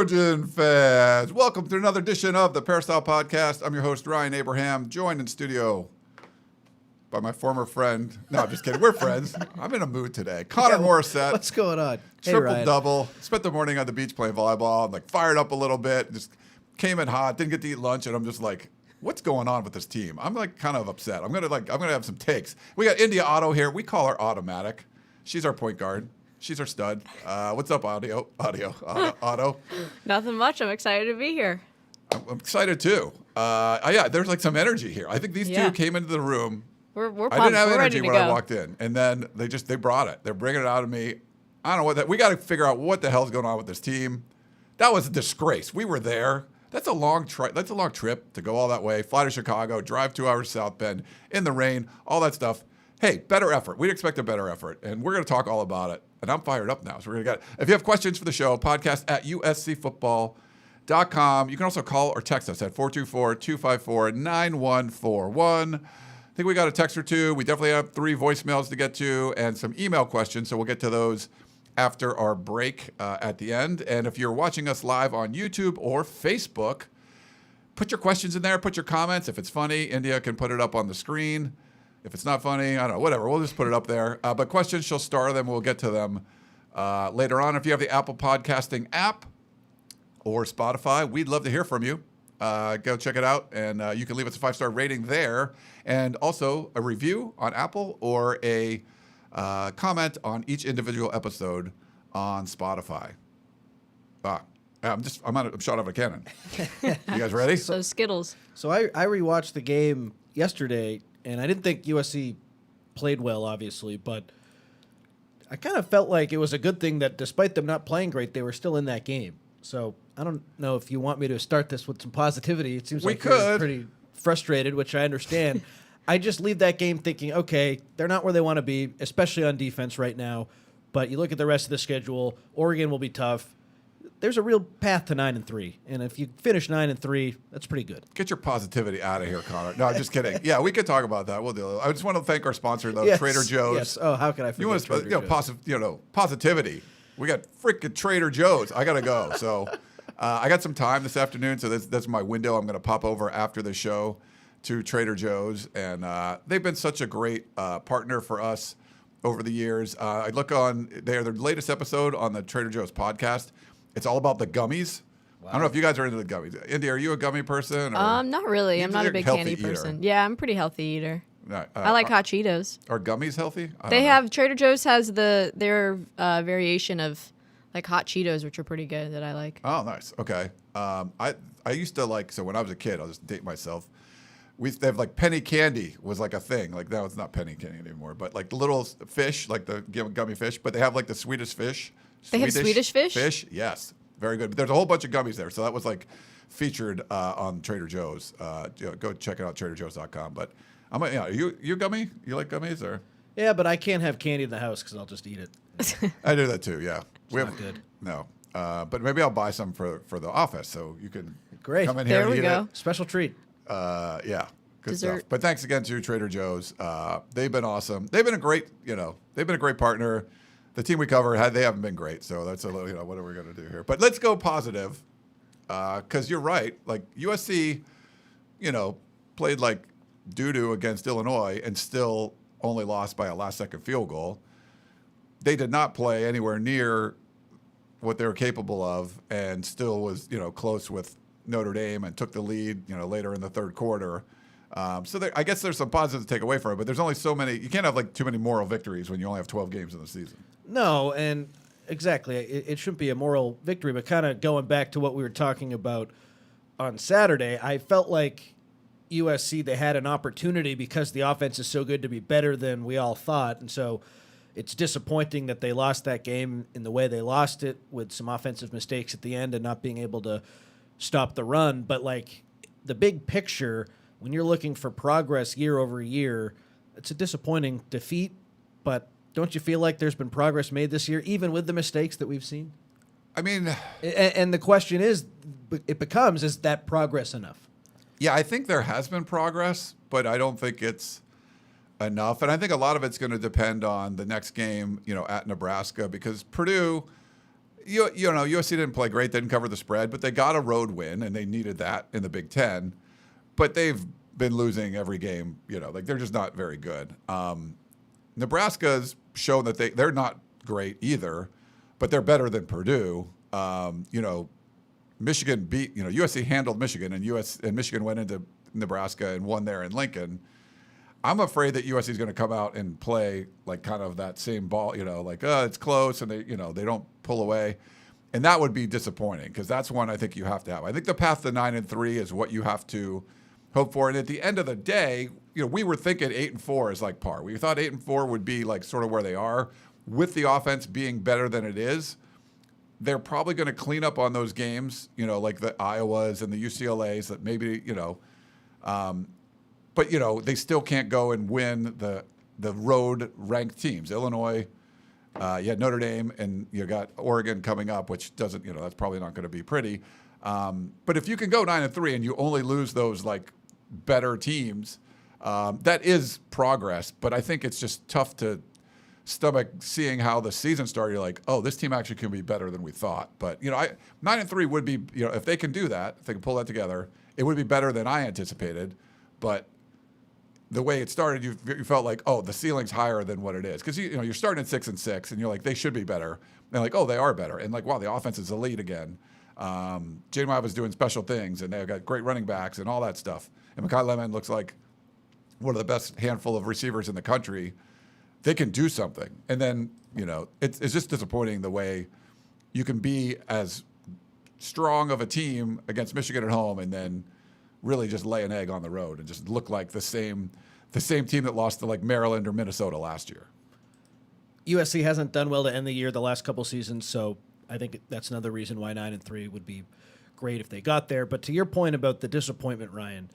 Trojan fans, welcome to another edition of the Peristyle Podcast. I'm your host, Ryan Abraham, joined in studio by my former friend. No, I'm just kidding. We're friends. I'm in a mood today. Connor Morrissette. What's going on? Triple-double. Spent the morning on the beach playing volleyball. I'm like fired up a little bit. Just came in hot. Didn't get to eat lunch, and I'm just like, what's going on with this team? I'm like kind of upset. I'm gonna have some takes. We got India Otto here. We call her Automatic. She's our point guard. She's our stud. What's up, Otto? Nothing much. I'm excited to be here. I'm excited too. Yeah, there's like some energy here. I think these two came into the room. We're pumped. I didn't have We're energy ready to when go. I walked in, and then they brought it. They're bringing it out of me. I don't know what that. We got to figure out what the hell's going on with this team. That was a disgrace. We were there. That's a long trip to go all that way, fly to Chicago, drive 2 hours South Bend in the rain, all that stuff. Hey, better effort. We'd expect a better effort, and we're going to talk all about it. And I'm fired up now, so we're going to get it. If you have questions for the show, podcast at uscfootball.com. You can also call or text us at 424-254-9141. I think we got a text or two. We definitely have 3 voicemails to get to and some email questions, so we'll get to those after our break at the end. And if you're watching us live on YouTube or Facebook, put your questions in there, put your comments. If it's funny, India can put it up on the screen. If it's not funny, I don't know, whatever. We'll just put it up there. But questions, she'll star them. We'll get to them later on. If you have the Apple Podcasting app or Spotify, we'd love to hear from you. Go check it out, and you can leave us a 5-star rating there, and also a review on Apple or a comment on each individual episode on Spotify. I'm shot out of a cannon. You guys ready? So Skittles. So I rewatched the game yesterday, and I didn't think USC played well, obviously, but I kind of felt like it was a good thing that despite them not playing great, they were still in that game. So I don't know if you want me to start this with some positivity. It seems like you're pretty frustrated, which I understand. I just leave that game thinking, okay, they're not where they want to be, especially on defense right now. But you look at the rest of the schedule, Oregon will be tough. There's a real path to 9-3, and if you finish 9-3, that's pretty good. Get your positivity out of here, Connor. No, I'm just kidding. Yeah, we could talk about that. We'll do it. I just want to thank our sponsor, though, Trader Joe's. Yes. Oh, how can I forget Trader Joe's? Positivity. We got freaking Trader Joe's. I gotta go. So I got some time this afternoon, so that's my window. I'm gonna pop over after the show to Trader Joe's, and they've been such a great partner for us over the years. I look on their latest episode on the Trader Joe's podcast. It's all about the gummies. Wow. I don't know if you guys are into the gummies. Indy, are you a gummy person? Or? Not really. I'm not a big candy person. Yeah, I'm a pretty healthy eater. I like hot Cheetos. Are gummies healthy? Trader Joe's has their variation of like hot Cheetos, which are pretty good that I like. Oh, nice. Okay. I used to like, so when I was a kid, I'll just date myself. They have like penny candy was like a thing. Like now it's not penny candy anymore, but like the little fish, like the gummy fish, but they have like the Swedish fish. They have Swedish fish? Fish, yes. Very good. But there's a whole bunch of gummies there. So that was like featured on Trader Joe's. Go check it out, traderjoes.com. But are you gummy? You like gummies? Or? Yeah, but I can't have candy in the house because I'll just eat it. I do that too, yeah. Not good. No. But maybe I'll buy some for the office so you can come in here there and eat go. it. Special treat. Yeah. Good Dessert. stuff. But thanks again to Trader Joe's. They've been awesome. They've been a great partner. The team we cover, they haven't been great. So that's what are we going to do here? But let's go positive because you're right. Like USC, played like doo-doo against Illinois and still only lost by a last-second field goal. They did not play anywhere near what they were capable of and still was, close with Notre Dame and took the lead, later in the third quarter. So I guess there's some positives to take away from it, but there's only so many. You can't have like too many moral victories when you only have 12 games in the season. No, and exactly. It shouldn't be a moral victory, but kind of going back to what we were talking about on Saturday, I felt like USC, they had an opportunity because the offense is so good to be better than we all thought. And so it's disappointing that they lost that game in the way they lost it with some offensive mistakes at the end and not being able to stop the run. But like the big picture, when you're looking for progress year over year, it's a disappointing defeat, but don't you feel like there's been progress made this year, even with the mistakes that we've seen? I mean... And the question is that progress enough? Yeah, I think there has been progress, but I don't think it's enough. And I think a lot of it's going to depend on the next game, at Nebraska, because Purdue, you know, USC didn't play great, didn't cover the spread, but they got a road win, and they needed that in the Big Ten. But they've been losing every game, you know, like they're just not very good. Nebraska's shown that they're not great either, but they're better than Purdue. You know, Michigan beat, you know, USC handled Michigan, and Michigan went into Nebraska and won there in Lincoln. I'm afraid that USC is going to come out and play like kind of that same ball, you know, like, it's close, and they don't pull away. And that would be disappointing, because that's one I think you have to have. I think the path to 9-3 is what you have to hope for. And at the end of the day, you know, we were thinking 8-4 is like par. We thought 8-4 would be like sort of where they are, with the offense being better than it is. They're probably going to clean up on those games, you know, like the Iowas and the UCLAs that maybe, you know, but, you know, they still can't go and win the road ranked teams. Illinois, you had Notre Dame, and you got Oregon coming up, which doesn't, you know, that's probably not going to be pretty. But if you can go 9-3 and you only lose those like better teams, that is progress. But I think it's just tough to stomach seeing how the season started. You're like, oh, this team actually can be better than we thought. But, you know, 9-3 would be, you know, if they can do that, if they can pull that together, it would be better than I anticipated. But the way it started, you felt like, oh, the ceiling's higher than what it is. Because, you know, you're starting at 6-6, and you're like, they should be better. And like, oh, they are better. And like, wow, the offense is elite again. J-Mile was doing special things, and they've got great running backs and all that stuff. And Mekhi Lemon looks like one of the best handful of receivers in the country. They can do something. And then, you know, it's just disappointing the way you can be as strong of a team against Michigan at home and then really just lay an egg on the road and just look like the same team that lost to like Maryland or Minnesota last year. USC hasn't done well to end the year the last couple seasons, so I think that's another reason why 9-3 would be great if they got there. But to your point about the disappointment, Ryan,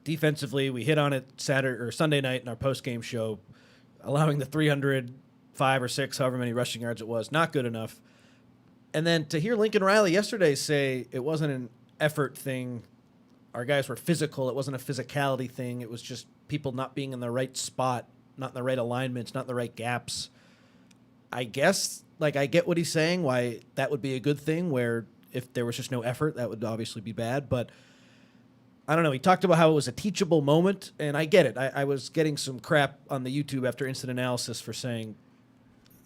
defensively, we hit on it Saturday or Sunday night in our post-game show, allowing the 305 or 6, however many rushing yards it was, not good enough. And then to hear Lincoln Riley yesterday say it wasn't an effort thing, our guys were physical, it wasn't a physicality thing, it was just people not being in the right spot, not in the right alignments, not in the right gaps. I guess, like, I get what he's saying, why that would be a good thing, where if there was just no effort, that would obviously be bad. But I don't know. He talked about how it was a teachable moment, and I get it. I was getting some crap on the YouTube after instant analysis for saying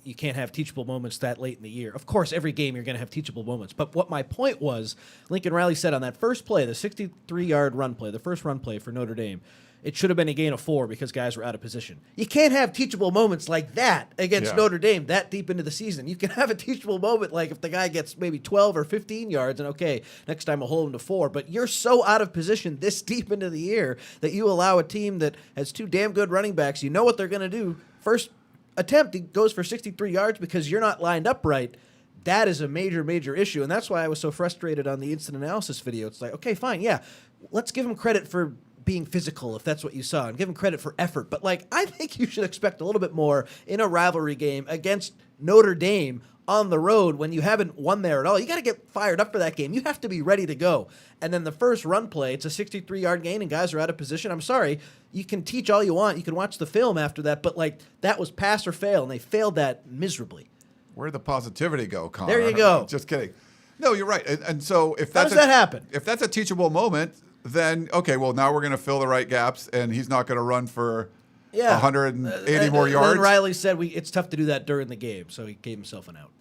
you can't have teachable moments that late in the year. Of course, every game you're going to have teachable moments. But what my point was, Lincoln Riley said on that first play, the 63-yard run play, the first run play for Notre Dame, it should have been a gain of 4 because guys were out of position. You can't have teachable moments like that against Notre Dame that deep into the season. You can have a teachable moment like if the guy gets maybe 12 or 15 yards and, okay, next time I'll hold him to 4. But you're so out of position this deep into the year that you allow a team that has 2 damn good running backs, you know what they're going to do. First attempt, he goes for 63 yards because you're not lined up right. That is a major, major issue. And that's why I was so frustrated on the instant analysis video. It's like, okay, fine, yeah, let's give him credit for being physical if that's what you saw, and give him credit for effort. But, like, I think you should expect a little bit more in a rivalry game against Notre Dame on the road when you haven't won there at all. You got to get fired up for that game. You have to be ready to go. And then the first run play, it's a 63-yard gain, and guys are out of position. I'm sorry. You can teach all you want. You can watch the film after that. But, like, that was pass or fail, and they failed that miserably. Where'd the positivity go, Connor? There you go. Just kidding. No, you're right. And so if How that's does that happen? If that's a teachable moment, then, okay, well, now we're going to fill the right gaps, and he's not going to run for 180 more yards. And Riley said it's tough to do that during the game, so he gave himself an out.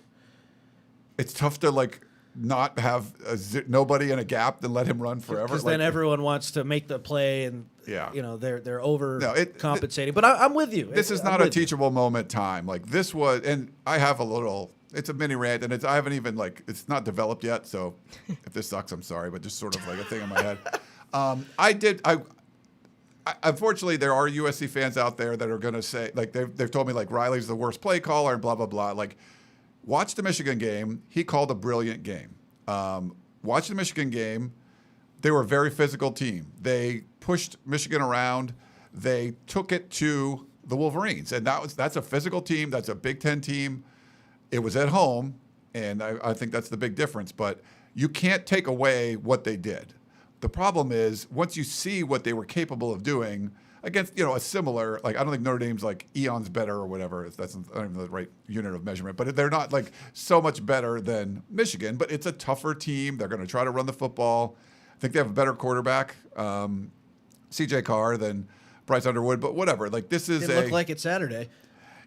It's tough to, like, not have nobody in a gap and let him run forever. Because then everyone wants to make the play, and you know they're overcompensating. But I'm with you. This is not a teachable moment time. Like, this was, and I have a little. It's a mini rant, and I haven't even, like, it's not developed yet. So if this sucks, I'm sorry, but just sort of like a thing in my head. Unfortunately, there are USC fans out there that are going to say, like, they've told me, like, Riley's the worst play caller and blah blah blah. Like, watch the Michigan game. He called a brilliant game. Watch the Michigan game. They were a very physical team. They pushed Michigan around. They took it to the Wolverines, and that's a physical team. That's a Big Ten team. It was at home, and I think that's the big difference. But you can't take away what they did. The problem is, once you see what they were capable of doing against, a similar, I don't think Notre Dame's eons better or whatever. That's not even the right unit of measurement, but they're not so much better than Michigan, but it's a tougher team. They're going to try to run the football. I think they have a better quarterback, CJ Carr, than Bryce Underwood, but whatever. This is It looked like it Saturday.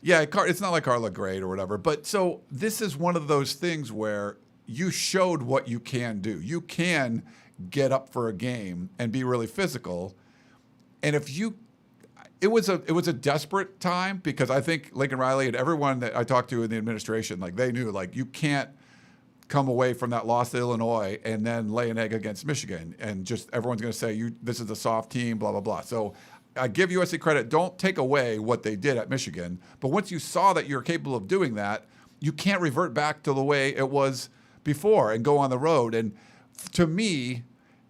Yeah, it's not like Carr looked great or whatever. But so this is one of those things where you showed what you can do. You can get up for a game and be really physical. And it was a desperate time because I think Lincoln Riley and everyone that I talked to in the administration, they knew you can't come away from that loss to Illinois and then lay an egg against Michigan and just everyone's going to say this is a soft team, blah blah blah. So I give USC credit. Don't take away what they did at Michigan, but once you saw that you're capable of doing that, you can't revert back to the way it was before and go on the road. And to me,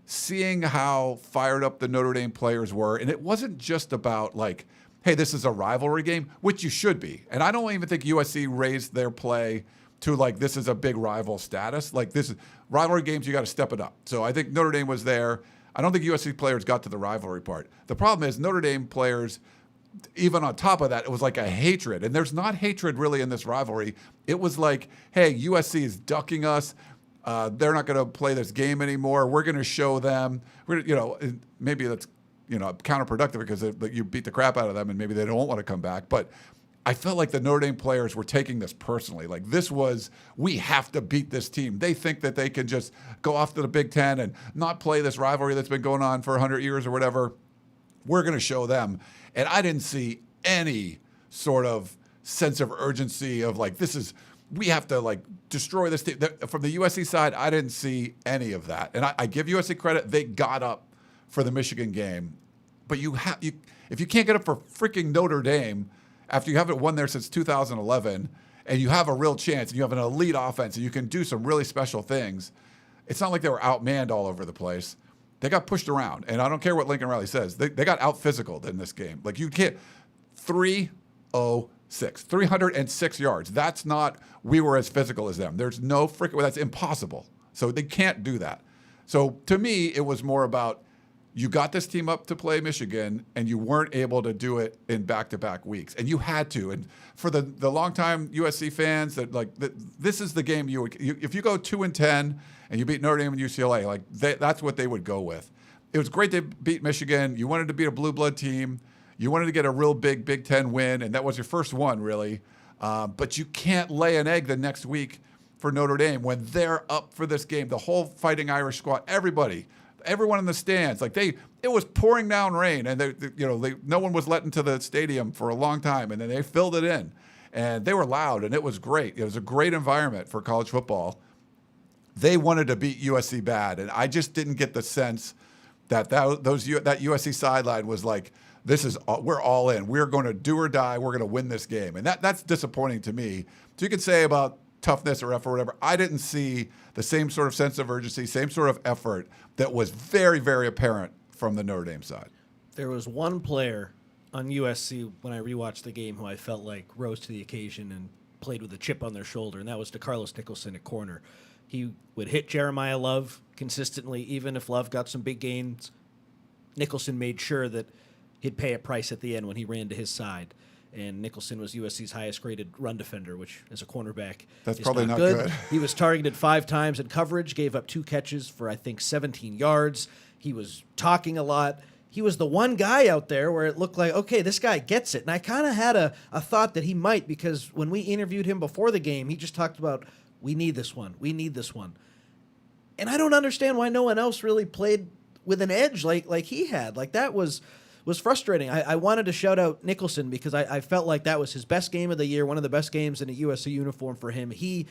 seeing how fired up the Notre Dame players were, and it wasn't just about hey, this is a rivalry game, which you should be. And I don't even think USC raised their play to this is a big rival status. This is rivalry games, you got to step it up. So I think Notre Dame was there. I don't think USC players got to the rivalry part. The problem is Notre Dame players, even on top of that, it was a hatred. And there's not hatred really in this rivalry. It was hey, USC is ducking us. They're not going to play this game anymore. We're going to show them. Maybe that's counterproductive because you beat the crap out of them and maybe they don't want to come back. But I felt like the Notre Dame players were taking this personally. This was, we have to beat this team. They think that they can just go off to the Big Ten and not play this rivalry that's been going on for 100 years or whatever. We're going to show them. And I didn't see any sort of sense of urgency of we have to destroy this team. From the USC side, I didn't see any of that. And I give USC credit. They got up for the Michigan game. But if you can't get up for freaking Notre Dame after you haven't won there since 2011 and you have a real chance and you have an elite offense and you can do some really special things, it's not like they were outmanned all over the place. They got pushed around. And I don't care what Lincoln Riley says. They got out-physicaled in this game. You can't. 306 yards. That's not we were as physical as them. There's no freaking, that's impossible. So they can't do that. So to me, it was more about you got this team up to play Michigan and you weren't able to do it in back-to-back weeks. And you had to. And for the longtime USC fans, this is the game if you go 2-10 and you beat Notre Dame and UCLA, that's what they would go with. It was great to beat Michigan. You wanted to beat a blue blood team. You wanted to get a real big Big Ten win, and that was your first one, really. But you can't lay an egg the next week for Notre Dame when they're up for this game. The whole Fighting Irish squad, everyone in the stands, it was pouring down rain, and no one was let into the stadium for a long time, and then they filled it in, and they were loud, and it was great. It was a great environment for college football. They wanted to beat USC bad, and I just didn't get the sense that USC sideline was we're all in. We're going to do or die. We're going to win this game, and that's disappointing to me. So you could say about toughness or effort or whatever. I didn't see the same sort of sense of urgency, same sort of effort that was very, very apparent from the Notre Dame side. There was one player on USC when I rewatched the game who I felt rose to the occasion and played with a chip on their shoulder, and that was DeCarlos Nicholson at corner. He would hit Jeremiah Love consistently, even if Love got some big gains. Nicholson made sure that he'd pay a price at the end when he ran to his side. And Nicholson was USC's highest-graded run defender, which, as a cornerback, that's is probably not good. He was targeted 5 times in coverage, gave up 2 catches for, I think, 17 yards. He was talking a lot. He was the one guy out there where it looked like, okay, this guy gets it. And I kind of had a thought that he might, because when we interviewed him before the game, he just talked about, we need this one. We need this one. And I don't understand why no one else really played with an edge like he had. That was frustrating. I wanted to shout out Nicholson because I felt like that was his best game of the year, one of the best games in a USC uniform for him. He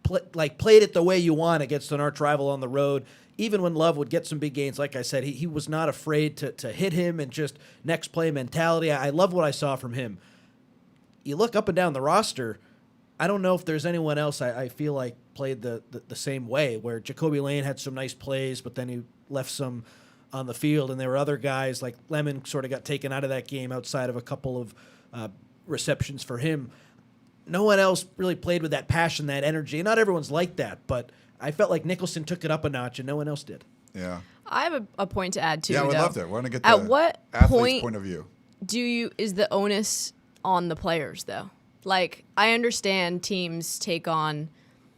played it the way you want against an arch rival on the road. Even when Love would get some big gains, like I said, he was not afraid to hit him and just next play mentality. I love what I saw from him. You look up and down the roster, I don't know if there's anyone else I feel like played the same way, where Jacoby Lane had some nice plays, but then he left some on the field, and there were other guys like Lemon sort of got taken out of that game outside of a couple of receptions for him. No one else really played with that passion, that energy. And not everyone's like that, but I felt like Nicholson took it up a notch and no one else did. Yeah. I have a point to add too. Yeah, I would though. love to. We're going to get At the what athlete's point of view. Is the onus on the players though? Like, I understand teams take on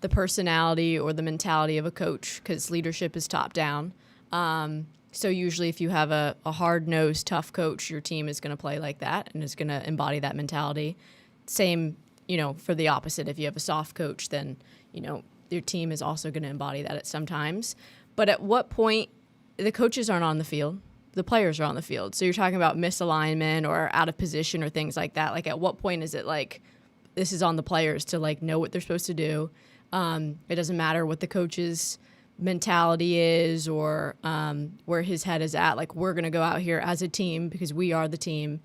the personality or the mentality of a coach because leadership is top down. So usually if you have a hard-nosed, tough coach, your team is going to play like that and is going to embody that mentality. Same, for the opposite. If you have a soft coach, then, your team is also going to embody that at some times. But at what point, the coaches aren't on the field, the players are on the field. So you're talking about misalignment or out of position or things like that. Like, at what point is it like, this is on the players to like know what they're supposed to do? It doesn't matter what the coach's mentality is or where his head is at. Like, we're going to go out here as a team because we are the team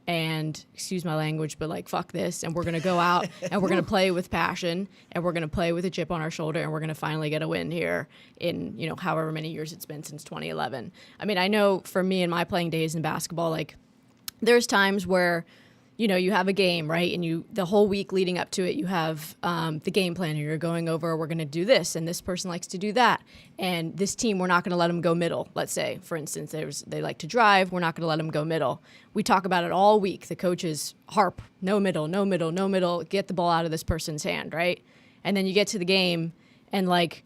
and, excuse my language, but like, fuck this. And we're going to go out and we're going to play with passion and we're going to play with a chip on our shoulder and we're going to finally get a win here in, however many years it's been since 2011. I mean, I know for me in my playing days in basketball, like, there's times where you have a game, right? And the whole week leading up to it, you have the game plan, and you're going over, we're going to do this, and this person likes to do that. And this team, we're not going to let them go middle. Let's say, for instance, they like to drive. We're not going to let them go middle. We talk about it all week. The coaches harp, no middle, no middle, no middle. Get the ball out of this person's hand, right? And then you get to the game, and like,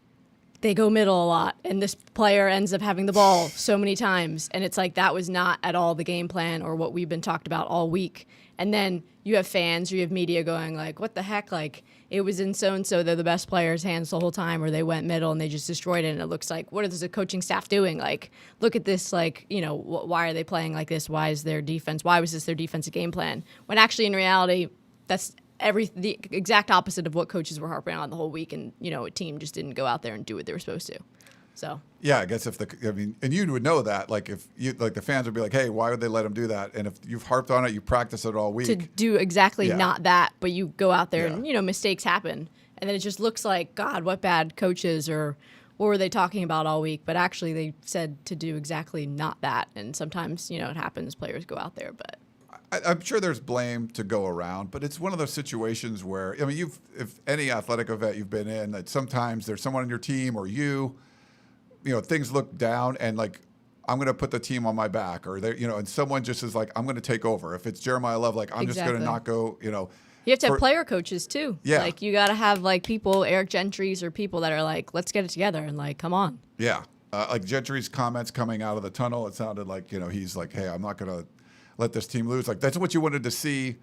they go middle a lot, and this player ends up having the ball so many times. And it's like, that was not at all the game plan or what we've been talked about all week. And then you have fans or you have media going like, what the heck? Like, it was in so-and-so, they're the best players' hands the whole time, or they went middle and they just destroyed it. And it looks like, what is the coaching staff doing? Like, look at this, like, why are they playing like this? Why was this their defensive game plan? When actually, in reality, that's the exact opposite of what coaches were harping on the whole week. And, a team just didn't go out there and do what they were supposed to. So yeah, I guess and you would know that, like, if you, like, the fans would be like, hey, why would they let him do that? And if you've harped on it, you practice it all week to do exactly not that, but you go out there and mistakes happen, and then it just looks like, God, what bad coaches, or what were they talking about all week? But actually, they said to do exactly not that, and sometimes it happens. Players go out there, but. I'm sure there's blame to go around, but it's one of those situations where, if any athletic event you've been in, that sometimes there's someone on your team or things look down and like, I'm going to put the team on my back, or and someone just is like, I'm going to take over. If it's Jeremiah Love, like, I'm just going to not go, You have to have player coaches too. Yeah. Like, you got to have like people, Eric Gentry's, or people that are like, let's get it together and like, come on. Yeah. Like Gentry's comments coming out of the tunnel, it sounded like, he's like, hey, I'm not going to let this team lose. Like, that's what you wanted to see.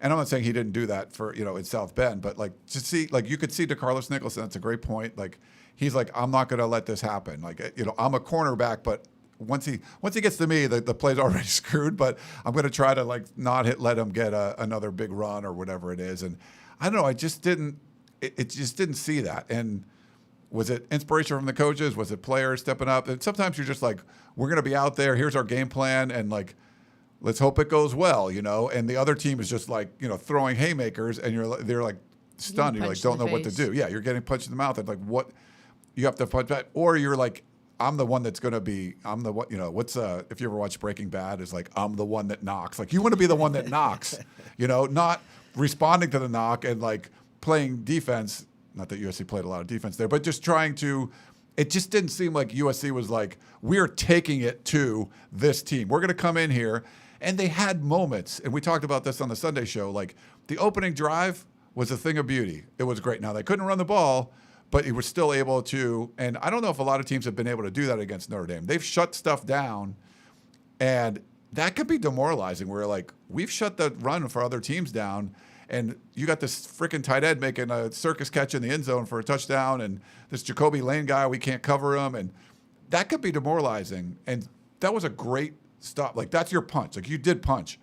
And I'm not saying he didn't do that for, in South Bend, but like, to see, like, you could see DeCarlos Nicholson, that's a great point. Like, he's like, I'm not going to let this happen. Like, I'm a cornerback, but once he gets to me, the play's already screwed, but I'm going to try to like not let him get another big run or whatever it is. And I don't know, it just didn't see that. And was it inspiration from the coaches? Was it players stepping up? And sometimes you're just like, we're going to be out there. Here's our game plan. And like, let's hope it goes well, and the other team is just like, throwing haymakers, and they're like stunned. You're like, don't know what to do. Yeah, you're getting punched in the mouth, and like, what you have to punch back, or you're like, I'm the one that's going to be. I'm the one. What's if you ever watch Breaking Bad, is like, I'm the one that knocks. Like, you want to be the one that knocks, not responding to the knock and like playing defense. Not that USC played a lot of defense there, but just trying to. It just didn't seem like USC was like, we're taking it to this team. We're going to come in here. And they had moments, and we talked about this on the Sunday show, like the opening drive was a thing of beauty. It was great. Now, they couldn't run the ball, but he was still able to, and I don't know if a lot of teams have been able to do that against Notre Dame. They've shut stuff down, and that could be demoralizing, where like, we've shut the run for other teams down, and you got this freaking tight end making a circus catch in the end zone for a touchdown, and this Jacoby Lane guy, we can't cover him, and that could be demoralizing. And that was a great stop. Like, that's your punch. Like, you did punch.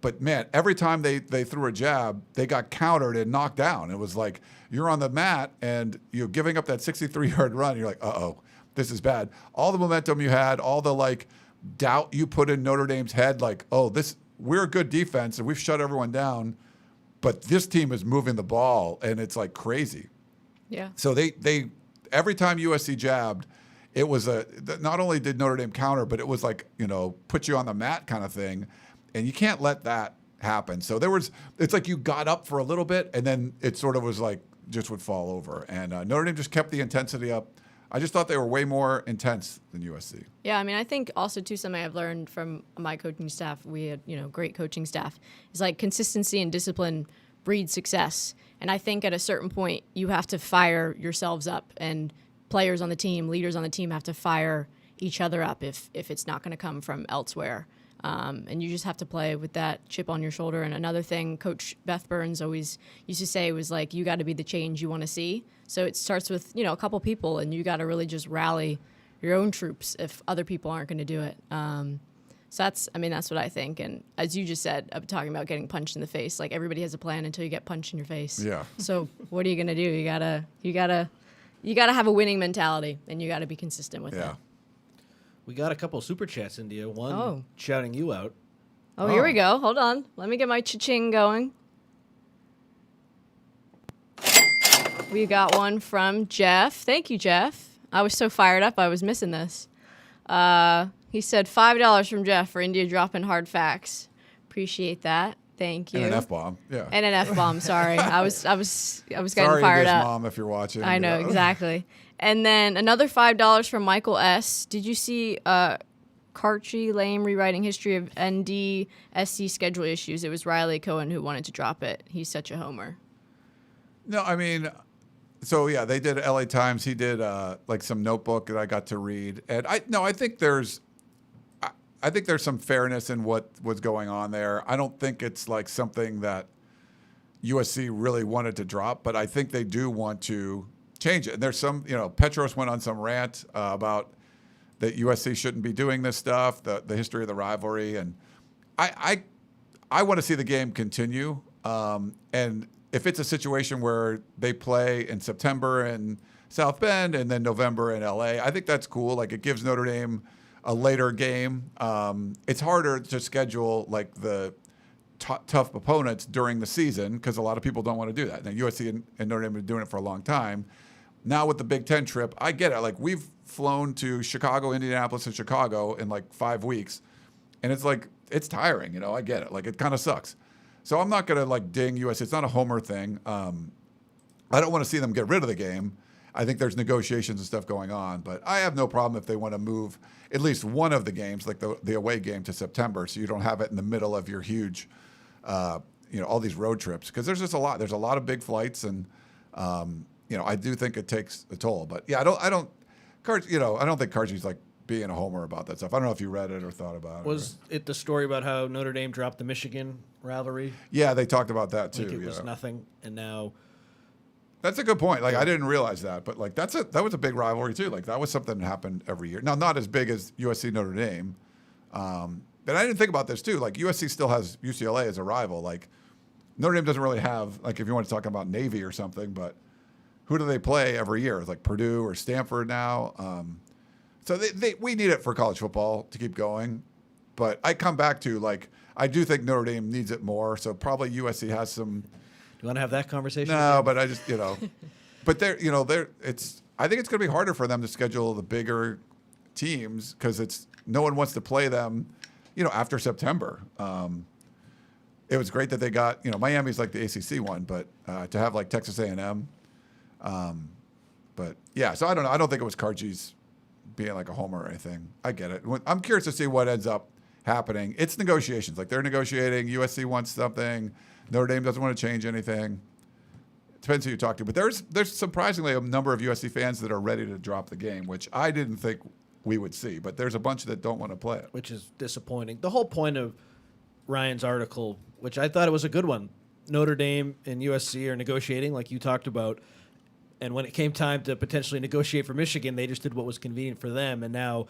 But, man, every time they threw a jab, they got countered and knocked down. It was like, you're on the mat and you're giving up that 63-yard run. You're like, uh-oh, this is bad. All the momentum you had, all the, like, doubt you put in Notre Dame's head, like, we're a good defense and we've shut everyone down, but this team is moving the ball, and it's, like, crazy. Yeah. So they every time USC jabbed, it was not only did Notre Dame counter, but it was like, put you on the mat kind of thing. And you can't let that happen. So it's like you got up for a little bit, and then it sort of was like just would fall over. And Notre Dame just kept the intensity up. I just thought they were way more intense than USC. Yeah, I mean, I think also too something I've learned from my coaching staff. We had great coaching staff. Is like consistency and discipline breed success. And I think at a certain point you have to fire yourselves up, and players on the team, leaders on the team have to fire each other up if it's not going to come from elsewhere. And you just have to play with that chip on your shoulder. And another thing Coach Beth Burns always used to say was like, you got to be the change you want to see. So it starts with, a couple people, and you got to really just rally your own troops if other people aren't going to do it. So that's what I think. And as you just said, I'm talking about getting punched in the face. Like everybody has a plan until you get punched in your face. Yeah. So what are you going to do? You gotta have a winning mentality, and you got to be consistent with it. We got a couple super chats, India. One shouting you out. Oh, here we go. Hold on. Let me get my cha-ching going. We got one from Jeff. Thank you, Jeff. I was so fired up, I was missing this. He said $5 from Jeff for India dropping hard facts. Appreciate that. Thank you. And an F-bomb. Yeah. And an F-bomb. Sorry, I was getting Sorry, fired English up. Mom, if you're watching. I know exactly. And then another $5 from Michael S. Did you see Karchi Lame rewriting history of ND SC schedule issues? It was Riley Cohen who wanted to drop it. He's such a homer. No, I mean, so yeah, they did LA Times. He did like some notebook that I got to read, and I think there's some fairness in what was going on there. I don't think it's like something that USC really wanted to drop, but I think they do want to change it. And there's some, Petros went on some rant about that USC shouldn't be doing this stuff, the history of the rivalry, and I want to see the game continue. And if it's a situation where they play in September in South Bend and then November in LA, I think that's cool. Like it gives Notre Dame a later game. It's harder to schedule like the tough opponents during the season because a lot of people don't want to do that. Now USC and Notre Dame have been doing it for a long time. Now with the Big Ten trip, I get it. Like we've flown to Chicago, Indianapolis, and Chicago in like 5 weeks, and it's like it's tiring. I get it. Like it kind of sucks. So I'm not gonna like ding USC. It's not a homer thing. I don't want to see them get rid of the game. I think there's negotiations and stuff going on, but I have no problem if they want to move at least one of the games, like the away game, to September, so you don't have it in the middle of your huge, all these road trips. Because there's just a lot. There's a lot of big flights, and I do think it takes a toll. But yeah, I don't think Karchi's like being a homer about that stuff. I don't know if you read it or thought about it. Was it the story about how Notre Dame dropped the Michigan rivalry? Yeah, they talked about that too. Like it was nothing, and now. That's a good point. Like I didn't realize that, but like that was a big rivalry too. Like that was something that happened every year. Now not as big as USC Notre Dame, but I didn't think about this too. Like USC still has UCLA as a rival. Like Notre Dame doesn't really have, like if you want to talk about Navy or something, but who do they play every year? It's like Purdue or Stanford now. So we need it for college football to keep going. But I come back to like I do think Notre Dame needs it more. So probably USC has some. Do you want to have that conversation? No, but I just, but I think it's going to be harder for them to schedule the bigger teams because no one wants to play them, after September. It was great that they got, Miami's like the ACC one, but to have like Texas A&M. But yeah, so I don't know. I don't think it was Karchi's being like a homer or anything. I get it. I'm curious to see what ends up happening. It's negotiations. Like they're negotiating. USC wants something. Notre Dame doesn't want to change anything. It depends who you talk to. But there's surprisingly a number of USC fans that are ready to drop the game, which I didn't think we would see. But there's a bunch that don't want to play it. Which is disappointing. The whole point of Ryan's article, which I thought it was a good one, Notre Dame and USC are negotiating like you talked about. And when it came time to potentially negotiate for Michigan, they just did what was convenient for them. And now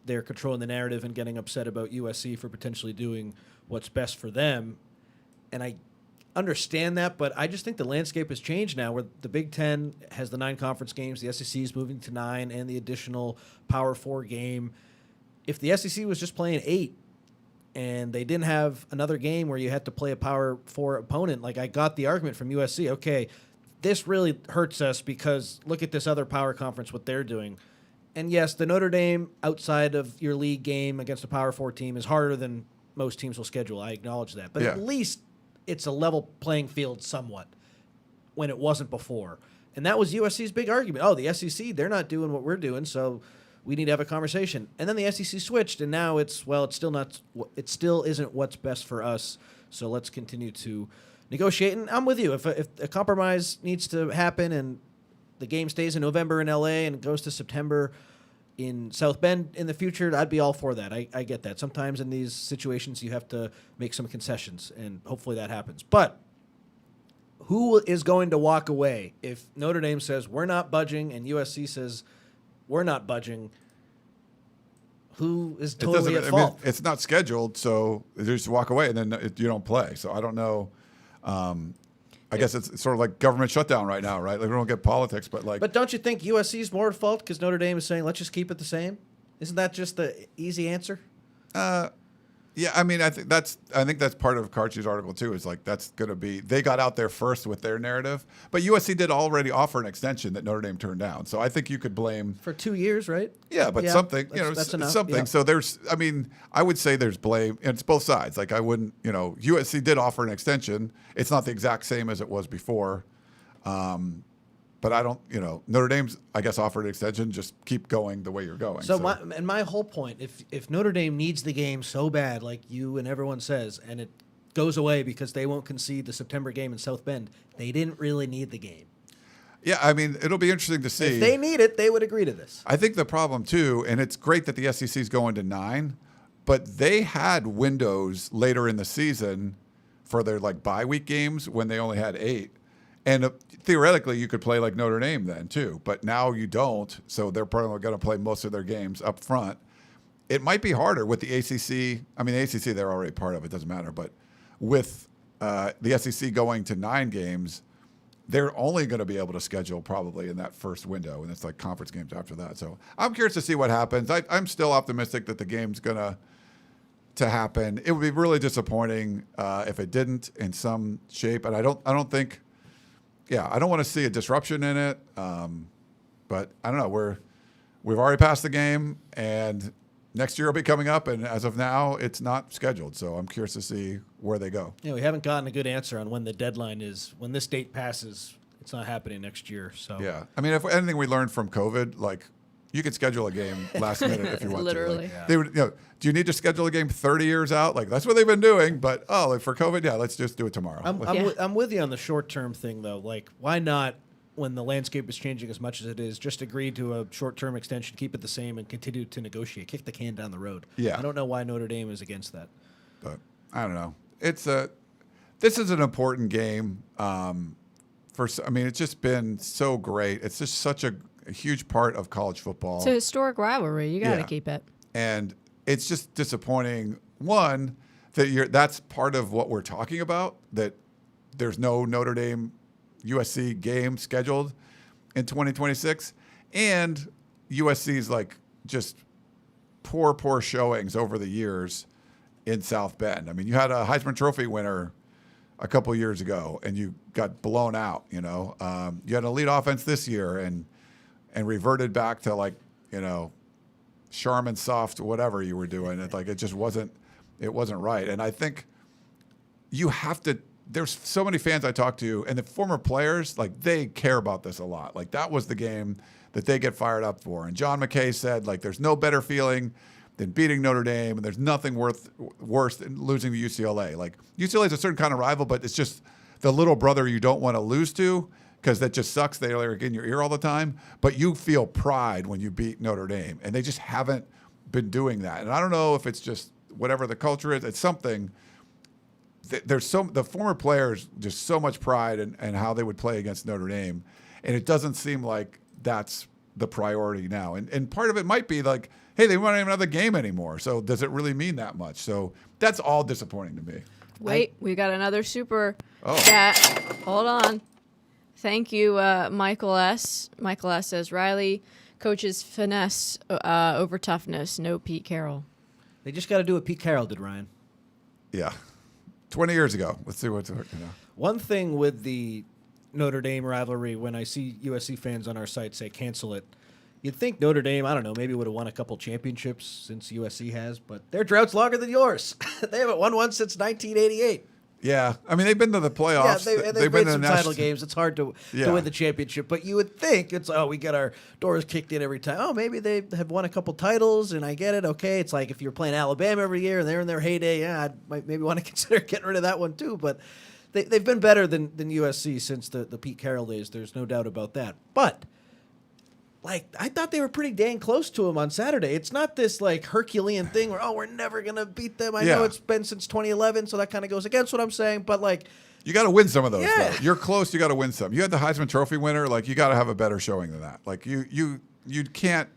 they're controlling the narrative and getting upset about USC for potentially doing what's best for them. And I understand that, but I just think the landscape has changed now where the Big Ten has the 9 conference games, the SEC is moving to 9, and the additional Power 4 game. If the SEC was just playing 8 and they didn't have another game where you had to play a Power 4 opponent, like I got the argument from USC, okay, this really hurts us because look at this other Power Conference, what they're doing. And yes, the Notre Dame outside of your league game against a Power 4 team is harder than most teams will schedule. I acknowledge that. But at least it's a level playing field somewhat when it wasn't before. And that was USC's big argument. Oh, the SEC, they're not doing what we're doing, so we need to have a conversation. And then the SEC switched, and now it still isn't what's best for us. So let's continue to negotiate. And I'm with you. If a compromise needs to happen and the game stays in November in LA and goes to September in South Bend in the future, I'd be all for that. I get that. Sometimes in these situations you have to make some concessions, and hopefully that happens. But who is going to walk away if Notre Dame says we're not budging and USC says we're not budging? Who is totally at fault? It's not scheduled, so they just walk away and then you don't play. So I don't know. I guess it's sort of like government shutdown right now, right? Like we don't get politics, but like. But don't you think USC is more at fault because Notre Dame is saying let's just keep it the same? Isn't that just the easy answer? Yeah, I mean, I think that's part of Karchi's article too. Is like that's going to be they got out there first with their narrative, but USC did already offer an extension that Notre Dame turned down. So I think you could blame for 2 years, right? Yeah, but something that's enough. something. Yeah. So I would say there's blame, and it's both sides. Like I wouldn't, USC did offer an extension. It's not the exact same as it was before. But I don't, Notre Dame's, I guess, offered an extension. Just keep going the way you're going. So my whole point, if Notre Dame needs the game so bad, like you and everyone says, and it goes away because they won't concede the September game in South Bend, they didn't really need the game. Yeah, I mean, it'll be interesting to see. If they need it, they would agree to this. I think the problem, too, and it's great that the SEC is going to 9, but they had windows later in the season for their, bye week games when they only had 8. And theoretically, you could play like Notre Dame then, too. But now you don't, so they're probably going to play most of their games up front. It might be harder with the ACC. I mean, the ACC, they're already part of it. Doesn't matter. But with the SEC going to 9 games, they're only going to be able to schedule probably in that first window. And it's like conference games after that. So I'm curious to see what happens. I'm still optimistic that the game's going to happen. It would be really disappointing if it didn't in some shape. And I don't think... Yeah, I don't want to see a disruption in it, but I don't know. We've already passed the game, and next year will be coming up, and as of now, it's not scheduled. So I'm curious to see where they go. Yeah, we haven't gotten a good answer on when the deadline is. When this date passes, it's not happening next year. So yeah, I mean, if anything we learned from COVID, you could schedule a game last minute if you want Literally. to. They would, do you need to schedule a game 30 years out? That's what they've been doing. But for COVID, yeah, let's just do it tomorrow. I'm with you on the short-term thing, though. Why not, when the landscape is changing as much as it is, just agree to a short-term extension, keep it the same, and continue to negotiate, kick the can down the road? Yeah. I don't know why Notre Dame is against that. But I don't know. This is an important game. It's just been so great. It's just such a huge part of college football. It's a historic rivalry. You got to keep it. And it's just disappointing, one, that that's part of what we're talking about, that there's no Notre Dame USC game scheduled in 2026. And USC's just poor showings over the years in South Bend. I mean, you had a Heisman Trophy winner a couple years ago, and you got blown out, You had an elite offense this year and reverted back to Charmin soft, whatever you were doing. It just wasn't right. And I think you have to, there's so many fans I talk to and the former players, they care about this a lot. That was the game that they get fired up for. And John McKay said, there's no better feeling than beating Notre Dame, and there's nothing worse than losing to UCLA. UCLA is a certain kind of rival, but it's just the little brother you don't want to lose to, because that just sucks. They're in your ear all the time. But you feel pride when you beat Notre Dame. And they just haven't been doing that. And I don't know if it's just whatever the culture is. It's something. The former players, just so much pride in how they would play against Notre Dame. And it doesn't seem like that's the priority now. And part of it might be hey, they won't even have the game anymore. So does it really mean that much? So that's all disappointing to me. Wait, we got another super chat. Hold on. Thank you, Michael S. Michael S. says, Riley coaches finesse over toughness. No Pete Carroll. They just got to do what Pete Carroll did, Ryan. Yeah. 20 years ago. Let's see what's One thing with the Notre Dame rivalry, when I see USC fans on our site say cancel it, you'd think Notre Dame, I don't know, maybe would have won a couple championships since USC has, but their drought's longer than yours. They haven't won one since 1988. Yeah, I mean they've been to the playoffs. They've been made to some the title games. It's hard to win the championship, but you would think it's we get our doors kicked in every time. Oh, maybe they have won a couple titles, and I get it. Okay, it's like if you're playing Alabama every year and they're in their heyday, I might maybe want to consider getting rid of that one too. But they've been better than USC since the Pete Carroll days. There's no doubt about that. But like I thought they were pretty dang close to them on Saturday. It's not this like Herculean thing where we're never gonna beat them. I know it's been since 2011, so that kind of goes against what I'm saying. But like, you got to win some of those. Yeah. Though. You're close. You got to win some. You had the Heisman Trophy winner. Like you got to have a better showing than that. Like you can't.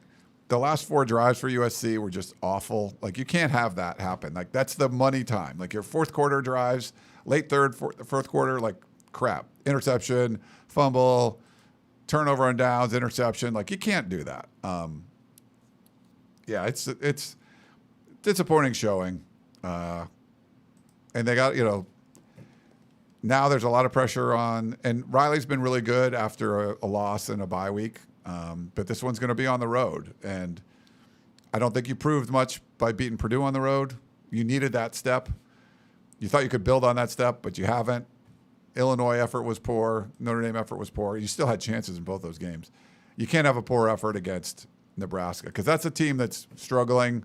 The last 4 drives for USC were just awful. Like you can't have that happen. Like that's the money time. Like your fourth quarter drives, late third, fourth quarter, like crap, interception, fumble. Turnover on downs, interception. Like you can't do that. It's disappointing showing, and they got now there's a lot of pressure on. And Riley's been really good after a loss and a bye week, but this one's going to be on the road, and I don't think you proved much by beating Purdue on the road. You needed that step. You thought you could build on that step, but you haven't. Illinois effort was poor. Notre Dame effort was poor. You still had chances in both those games. You can't have a poor effort against Nebraska because that's a team that's struggling.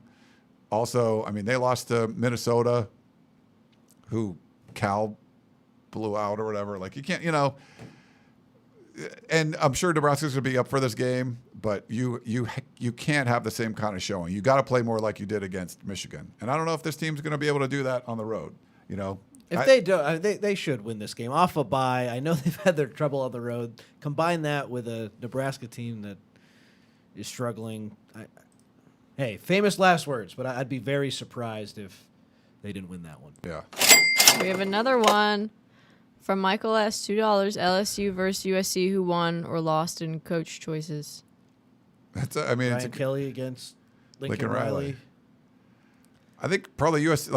Also, I mean, they lost to Minnesota, who Cal blew out or whatever. Like, you can't, and I'm sure Nebraska's going to be up for this game, but you can't have the same kind of showing. You got to play more like you did against Michigan. And I don't know if this team's going to be able to do that on the road, If they do, they should win this game off a bye. I know they've had their trouble on the road. Combine that with a Nebraska team that is struggling. Hey, famous last words, but I'd be very surprised if they didn't win that one. Yeah. We have another one from Michael S. $2. LSU versus USC, who won or lost in coach choices. Brian Kelly against Lincoln Riley. I think probably USC,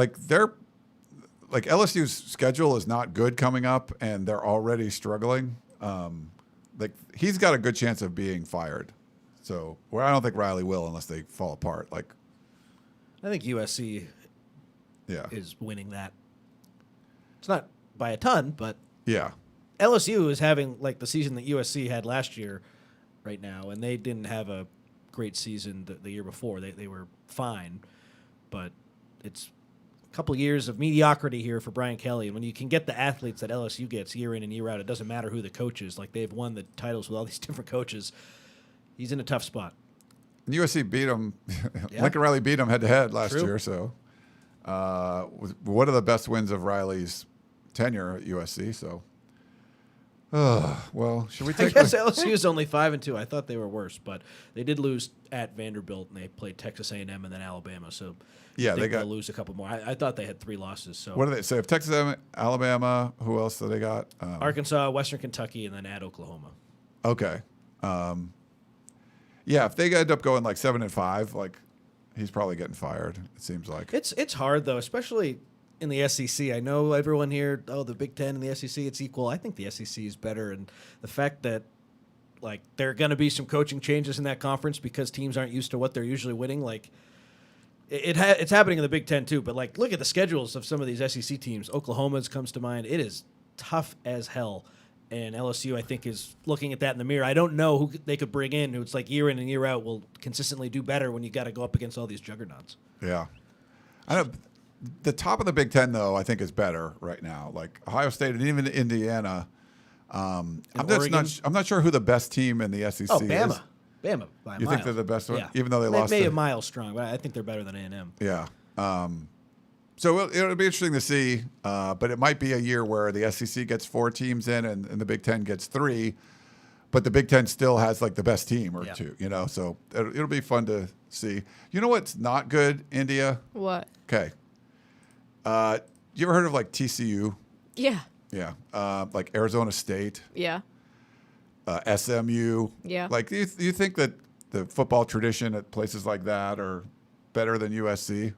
like LSU's schedule is not good coming up, and they're already struggling. He's got a good chance of being fired. So, I don't think Riley will unless they fall apart. I think USC is winning that. It's not by a ton, but LSU is having the season that USC had last year right now, and they didn't have a great season the year before. They were fine, but it's couple years of mediocrity here for Brian Kelly. And when you can get the athletes that LSU gets year in and year out, it doesn't matter who the coach is. Like, they've won the titles with all these different coaches. He's in a tough spot. And USC beat him. Lincoln Riley beat him head-to-head last year. So was one of the best wins of Riley's tenure at USC. So, should we take I guess LSU is only 5-2. I thought they were worse, but they did lose at Vanderbilt, and they played Texas A&M and then Alabama. So they'll lose a couple more. I thought they had 3 losses. So what do they say? If Texas A&M, Alabama, who else do they got? Arkansas, Western Kentucky, and then at Oklahoma. Okay. If they end up going 7-5, he's probably getting fired. It seems like it's hard though, especially in the SEC. I know everyone here, the Big Ten and the SEC, it's equal. I think the SEC is better, and the fact that there are going to be some coaching changes in that conference because teams aren't used to what they're usually winning. It's happening in the Big Ten too. But look at the schedules of some of these SEC teams. Oklahoma's comes to mind. It is tough as hell, and LSU I think is looking at that in the mirror. I don't know who they could bring in who it's year in and year out will consistently do better when you got to go up against all these juggernauts. Yeah, I know. The top of the Big Ten, though, I think is better right now. Ohio State and even Indiana. I'm not sure who the best team in the SEC is. Bama. Bama by a You mile. think they're the best one? Yeah. Even though they lost. Maybe a mile strong, but I think they're better than A&M. Yeah. So it'll be interesting to see, but it might be a year where the SEC gets 4 teams in and the Big Ten gets 3, but the Big Ten still has the best team or 2, so it'll be fun to see. You know what's not good, India? What? Okay. You ever heard of TCU? Yeah. Yeah. Arizona State? Yeah. SMU? Yeah. Do you think that the football tradition at places like that are better than USC?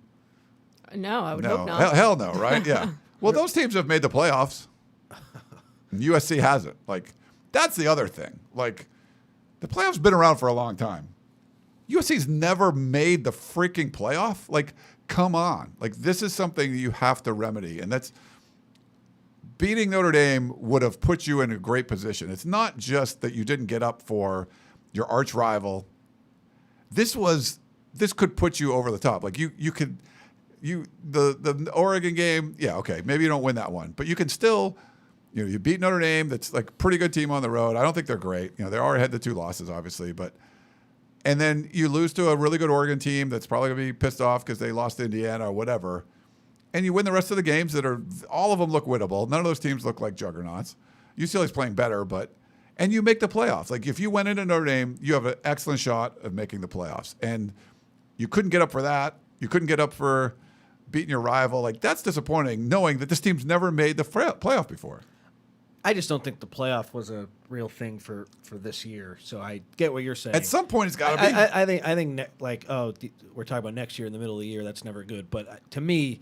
No, I would hope not. Hell no, right? Yeah. Well, those teams have made the playoffs. USC hasn't. That's the other thing. The playoffs been around for a long time. USC's never made the freaking playoff. Come on. This is something that you have to remedy. And beating Notre Dame would have put you in a great position. It's not just that you didn't get up for your arch rival. This could put you over the top. Like the Oregon game, yeah, okay, maybe you don't win that one, but you can still, you beat Notre Dame. That's like a pretty good team on the road. I don't think they're great. They are ahead the 2 losses, obviously, and then you lose to a really good Oregon team that's probably going to be pissed off because they lost to Indiana or whatever. And you win the rest of the games all of them look winnable. None of those teams look like juggernauts. UCLA's playing better, and you make the playoffs. Like if you went into Notre Dame, you have an excellent shot of making the playoffs. And you couldn't get up for that. You couldn't get up for beating your rival. Like that's disappointing, knowing that this team's never made the playoff before. I just don't think the playoff was a real thing for this year. So I get what you're saying. At some point, it's got to be. I think we're talking about next year in the middle of the year. That's never good. But to me,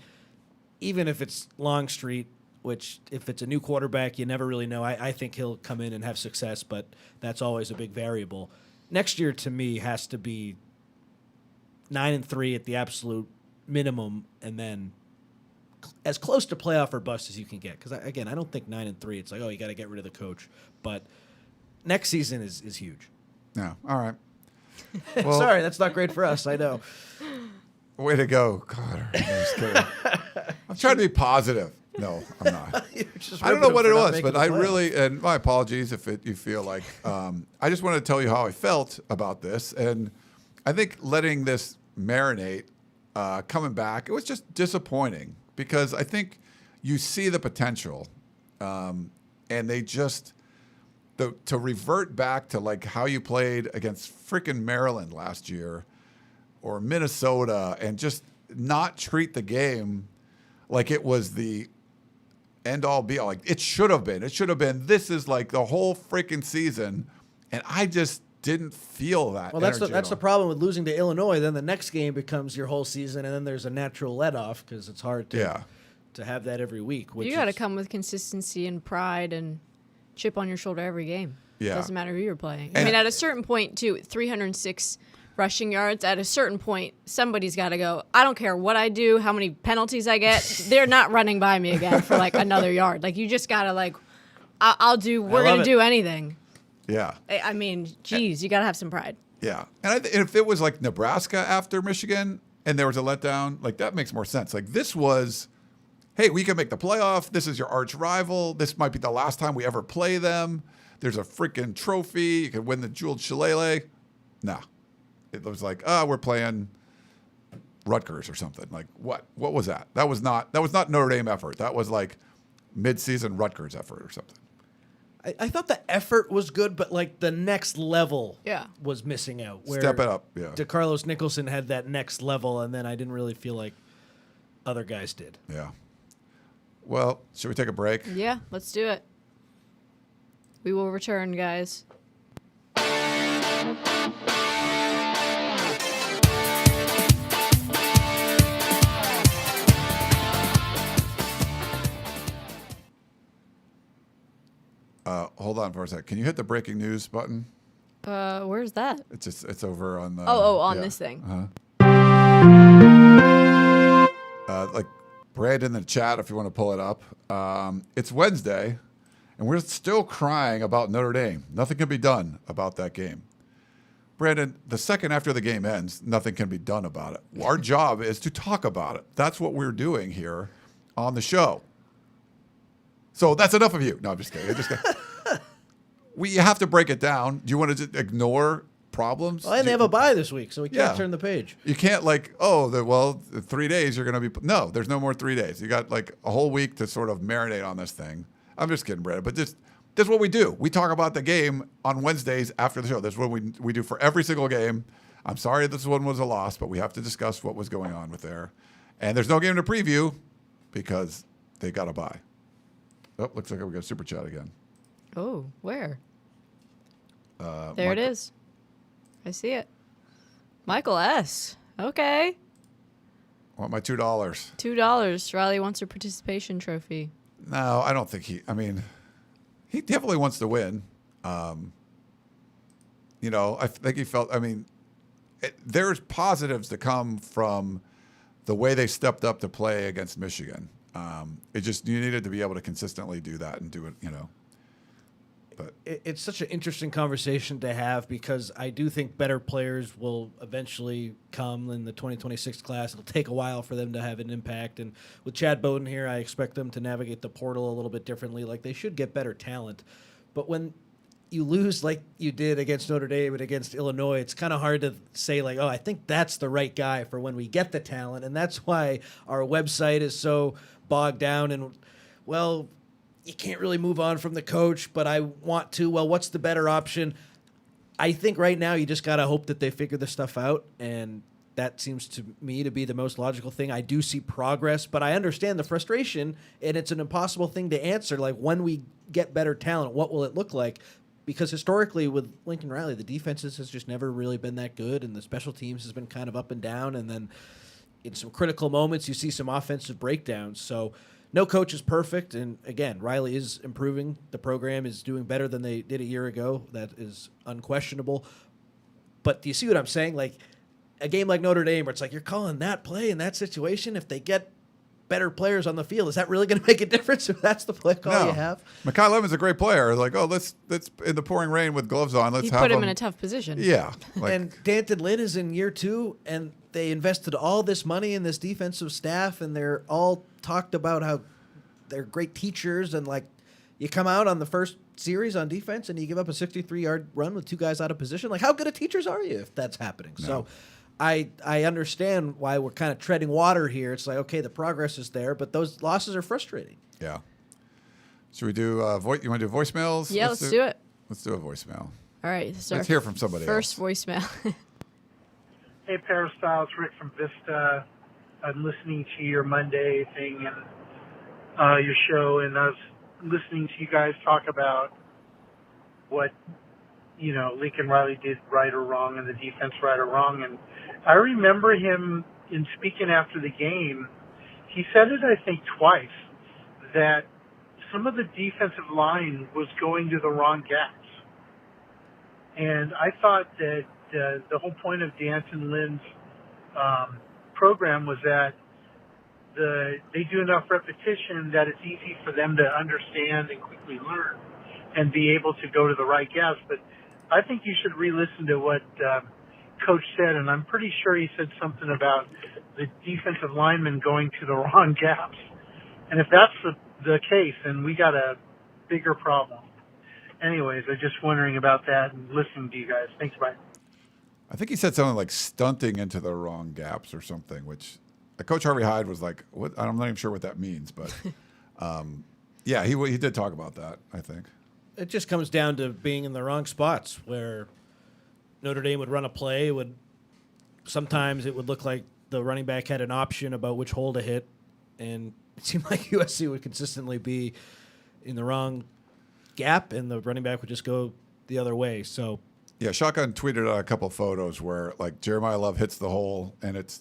even if it's Longstreet, which if it's a new quarterback, you never really know. I think he'll come in and have success, but that's always a big variable. Next year, to me, has to be 9-3 at the absolute minimum, and then as close to playoff or bust as you can get. Because, again, I don't think 9-3, it's like, oh, you got to get rid of the coach. But next season is huge. Yeah, all right. Well, sorry, that's not great for us, I know. Way to go. God, I'm just kidding. I'm trying to be positive. No, I'm not. I don't know what it was, but I really, and my apologies if you feel like, I just wanted to tell you how I felt about this. And I think letting this marinate, coming back, it was just disappointing because I think you see the potential, and they just, to revert back to like how you played against freaking Maryland last year or Minnesota and just not treat the game like it was the end all be all. Like it should have been. It should have been. This is like the whole freaking season, and I just didn't feel that. Well, that's the problem with losing to Illinois. Then the next game becomes your whole season, and then there's a natural let off because it's hard to have that every week. You got to come with consistency and pride and chip on your shoulder every game. Yeah, doesn't matter who you're playing. I mean, at a certain point, too, 306 rushing yards. At a certain point, somebody's got to go, I don't care what I do, how many penalties I get. They're not running by me again for like another yard. Like you just got to like, we're going to do anything. Yeah. I mean, geez, you got to have some pride. Yeah. And if it was like Nebraska after Michigan and there was a letdown, like that makes more sense. Like this was, hey, we can make the playoff. This is your arch rival. This might be the last time we ever play them. There's a freaking trophy. You can win the jeweled shillelagh. No. It was like, we're playing Rutgers or something. Like what? What was that? That was not Notre Dame effort. That was like mid-season Rutgers effort or something. I thought the effort was good, but like the next level was missing out. Where Step it up, yeah. DeCarlos Nicholson had that next level, and then I didn't really feel like other guys did. Yeah. Well, should we take a break? Yeah, let's do it. We will return, guys. Hold on for a sec. Can you hit the breaking news button? Where's that? It's over on the. On this thing. Like Brandon in the chat, if you want to pull it up. It's Wednesday, and we're still crying about Notre Dame. Nothing can be done about that game. Brandon, the second after the game ends, nothing can be done about it. Our job is to talk about it. That's what we're doing here on the show. So that's enough of you. No, I'm just kidding. We have to break it down. Do you want to just ignore problems? Well, and they have a bye this week, so we can't turn the page. You can't 3 days you're going to be. No, there's no more 3 days. You got like a whole week to sort of marinate on this thing. I'm just kidding, Brandon. But this is what we do. We talk about the game on Wednesdays after the show. This is what we do for every single game. I'm sorry this one was a loss, but we have to discuss what was going on with there. And there's no game to preview because they got a bye. Oh, looks like we got a super chat again. Oh, where? There it is. I see it. Michael S. Okay. I want my $2. $2. Riley wants a participation trophy. No, I don't think he definitely wants to win. I think he felt, there's positives to come from the way they stepped up to play against Michigan. It just, you needed to be able to consistently do that and do it, But It's such an interesting conversation to have because I do think better players will eventually come in the 2026 class. It'll take a while for them to have an impact. And with Chad Bowden here, I expect them to navigate the portal a little bit differently. Like, they should get better talent. But when you lose like you did against Notre Dame and against Illinois, it's kind of hard to say, like, oh, I think that's the right guy for when we get the talent. And that's why our website is so bogged down. And, well, you can't really move on from the coach, but I want to. Well, what's the better option? I think right now you just got to hope that they figure this stuff out, and that seems to me to be the most logical thing. I do see progress, but I understand the frustration, and it's an impossible thing to answer. Like, when we get better talent, what will it look like? Because historically with Lincoln Riley, the defenses has just never really been that good, and the special teams has been kind of up and down, and then in some critical moments you see some offensive breakdowns. So no coach is perfect, and again, Riley is improving. The program is doing better than they did a year ago. That is unquestionable. But do you see what I'm saying? Like, a game like Notre Dame where it's like you're calling that play in that situation, if they get better players on the field, is that really going to make a difference if that's the play call you have? Mekhi Levin's a great player. Like, oh, let's in the pouring rain with gloves on, let's have put him in a tough position. Yeah. And Danton Lynn is in year 2, and they invested all this money in this defensive staff, and they're all talked about how they're great teachers, and like, you come out on the first series on defense and you give up a 63-yard run with 2 guys out of position. Like, how good of teachers are you if that's happening? No. So I understand why we're kind of treading water here. It's like, okay, the progress is there, but those losses are frustrating. Yeah. Should we do you want to do voicemails? Yeah, let's do it. Let's do a voicemail. All right. Let's hear from somebody first else. Voicemail. Hey, Peristyle, it's Rick from Vista. I'm listening to your Monday thing and your show, and I was listening to you guys talk about what, Lincoln Riley did right or wrong and the defense right or wrong. And I remember him in speaking after the game, he said it, I think, twice, that some of the defensive line was going to the wrong gaps. And I thought that the whole point of Danton Lynn's program was that they do enough repetition that it's easy for them to understand and quickly learn and be able to go to the right gaps. But I think you should re-listen to what Coach said, and I'm pretty sure he said something about the defensive linemen going to the wrong gaps. And if that's the case, then we got a bigger problem. Anyways, I'm just wondering about that and listening to you guys. Thanks, bye. I think he said something like stunting into the wrong gaps or something, which Coach Harvey Hyde was like, "What?" I'm not even sure what that means, but yeah, he did talk about that, I think. It just comes down to being in the wrong spots where Notre Dame would run a play. Sometimes it would look like the running back had an option about which hole to hit, and it seemed like USC would consistently be in the wrong gap, and the running back would just go the other way. So, yeah, Shotgun tweeted out a couple photos where like Jeremiah Love hits the hole, and it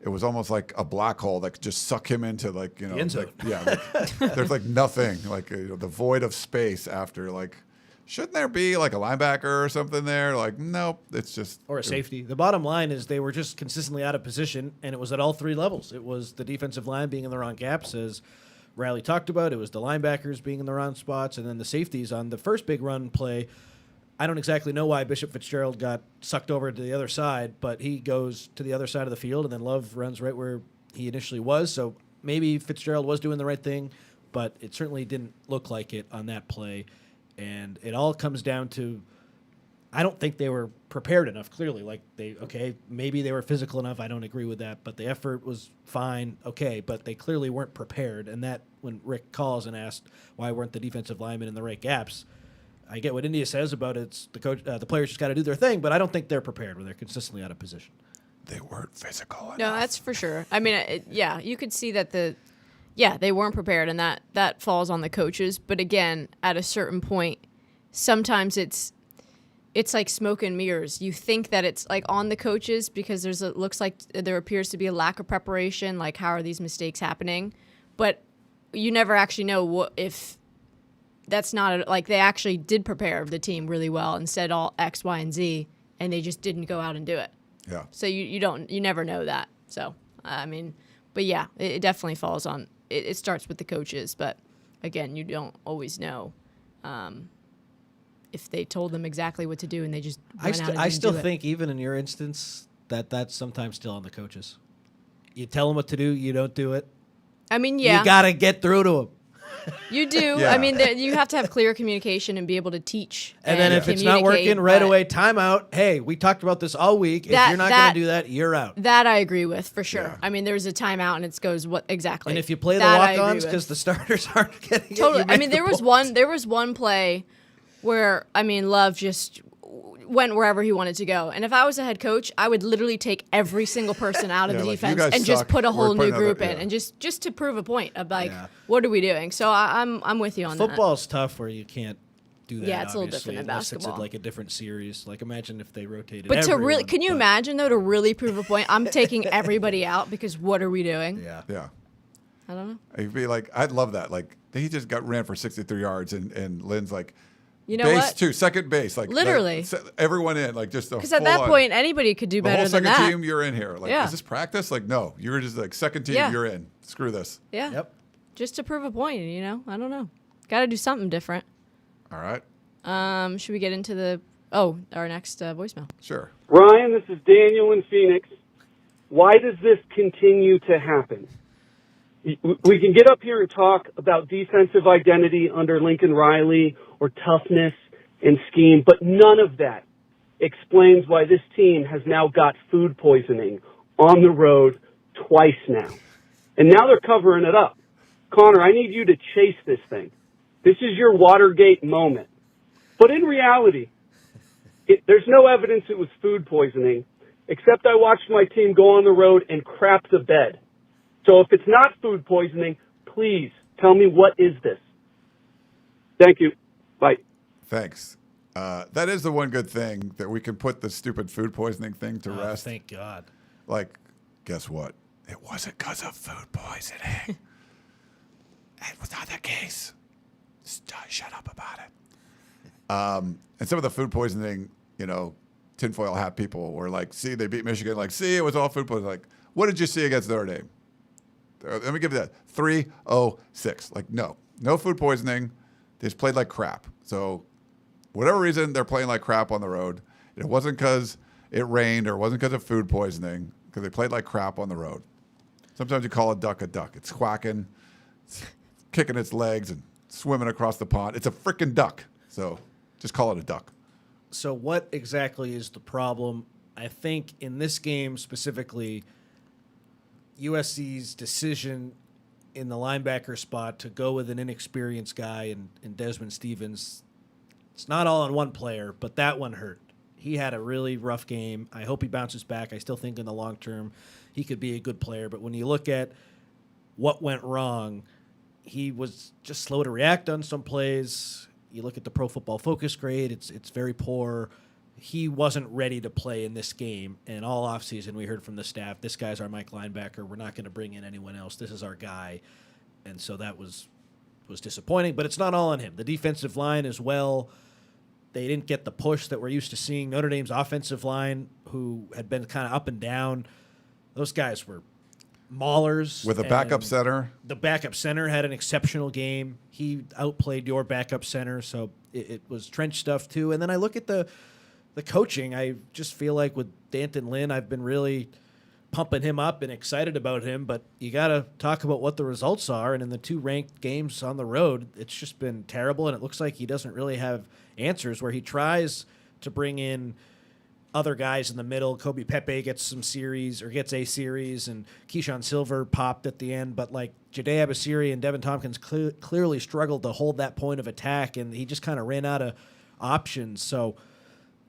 was almost like a black hole that could just suck him into like, the end zone. There's like nothing, like the void of space after. Like, shouldn't there be like a linebacker or something there? Like, nope, it's just or a safety. The bottom line is they were just consistently out of position, and it was at all 3 levels. It was the defensive line being in the wrong gaps, as Riley talked about. It was the linebackers being in the wrong spots, and then the safeties on the first big run play. I don't exactly know why Bishop Fitzgerald got sucked over to the other side, but he goes to the other side of the field, and then Love runs right where he initially was. So maybe Fitzgerald was doing the right thing, but it certainly didn't look like it on that play. And it all comes down to, I don't think they were prepared enough, clearly. Like, maybe they were physical enough. I don't agree with that, but the effort was fine, okay, but they clearly weren't prepared. And that, when Rick calls and asked why weren't the defensive linemen in the right gaps, I get what India says about it's the coach. The players just got to do their thing, but I don't think they're prepared when they're consistently out of position. They weren't physical enough. No, that's for sure. I mean, you could see that they weren't prepared, and that falls on the coaches. But again, at a certain point, sometimes it's like smoke and mirrors. You think that it's like on the coaches because looks like there appears to be a lack of preparation. Like, how are these mistakes happening? But you never actually know if that's not like they actually did prepare the team really well and said all X, Y, and Z, and they just didn't go out and do it. Yeah. So you never know that. So I mean, but yeah, it definitely falls on. it starts with the coaches. But again, you don't always know if they told them exactly what to do and they just went out and I didn't still do it. think, even in your instance, that's sometimes still on the coaches. You tell them what to do, you don't do it. I mean, yeah. You got to get through to them. You do. Yeah. I mean, you have to have clear communication and be able to teach. And then if it's not working, right away, timeout. Hey, we talked about this all week. If you're not going to do that, you're out. That I agree with, for sure. Yeah. I mean, there's a timeout and it goes, what exactly? And if you play the That I agree walk-ons with. because the starters aren't getting it, Totally. you I make mean, the there points. was one play where, I mean, Love just went wherever he wanted to go. And if I was a head coach, I would literally take every single person out of Yeah, the like, you defense guys and just suck. put a We're whole new putting group other- in, yeah. and just to prove a point of like, Yeah. what are we doing? So I'm with you on that. Football's tough where you can't do that. Yeah, it's a little obviously, different than unless basketball. It's like a different series. Like, imagine if they rotated. But to really, everyone, can you but- imagine though, to really prove a point, I'm taking everybody out because what are we doing? Yeah. Yeah. I don't know. It'd be like, I'd love that. Like, he just ran for 63 yards, and Lynn's like, You know base what? 2, second base. Like, Literally. everyone in, like, just a Because at that full-on- point, anybody could do the whole better than second that. team, you're in here. Like, Yeah. is this practice? Like, no. You're just like, second team, Yeah. you're in. Screw this. Yeah. Yep. Just to prove a point, you know? I don't know. Got to do something different. All right. Should we get into our next voicemail? Sure. Ryan, this is Daniel in Phoenix. Why does this continue to happen? We can get up here and talk about defensive identity under Lincoln Riley or toughness and scheme, but none of that explains why this team has now got food poisoning on the road twice now. And now they're covering it up. Connor, I need you to chase this thing. This is your Watergate moment. But in reality, there's no evidence it was food poisoning, except I watched my team go on the road and crap the bed. So if it's not food poisoning, please tell me, what is this? Thank you. Bye. Thanks. That is the one good thing, that we can put the stupid food poisoning thing to Oh, rest. thank God. Like, guess what? It wasn't because of food poisoning. That was not the case. Shut up about it. And some of the food poisoning, tinfoil hat people were like, see, they beat Michigan. Like, see, it was all food poisoning. Like, what did you see against Notre Dame? Let me give you that. 3-0-6. Like, no food poisoning. They just played like crap. So whatever reason, they're playing like crap on the road. It wasn't because it rained, or it wasn't because of food poisoning, because they played like crap on the road. Sometimes you call a duck a duck. It's quacking, it's kicking its legs and swimming across the pond. It's a freaking duck. So just call it a duck. So what exactly is the problem? I think in this game specifically, USC's decision in the linebacker spot to go with an inexperienced guy in Desmond Stevens, it's not all on one player, but that one hurt. He had a really rough game. I hope he bounces back. I still think in the long term he could be a good player. But when you look at what went wrong, he was just slow to react on some plays. You look at the Pro Football Focus grade, it's very poor. He wasn't ready to play in this game. And all offseason we heard from the staff, this guy's our Mike linebacker. We're not going to bring in anyone else. This is our guy. And so that was disappointing. But it's not all on him. The defensive line as well, they didn't get the push that we're used to seeing. Notre Dame's offensive line, who had been kind of up and down, those guys were maulers. With a backup and center. The backup center had an exceptional game. He outplayed your backup center, so it was trench stuff too. And then I look at the coaching. I just feel like with D'Anton Lynn, I've been really pumping him up and excited about him, but you got to talk about what the results are. And in the 2 ranked games on the road, it's just been terrible, and it looks like he doesn't really have answers where he tries to bring in other guys in the middle. Kobe Pepe gets a series, and Keyshawn Silver popped at the end. But like Jade Abasiri and Devin Tompkins clearly struggled to hold that point of attack, and he just kind of ran out of options. So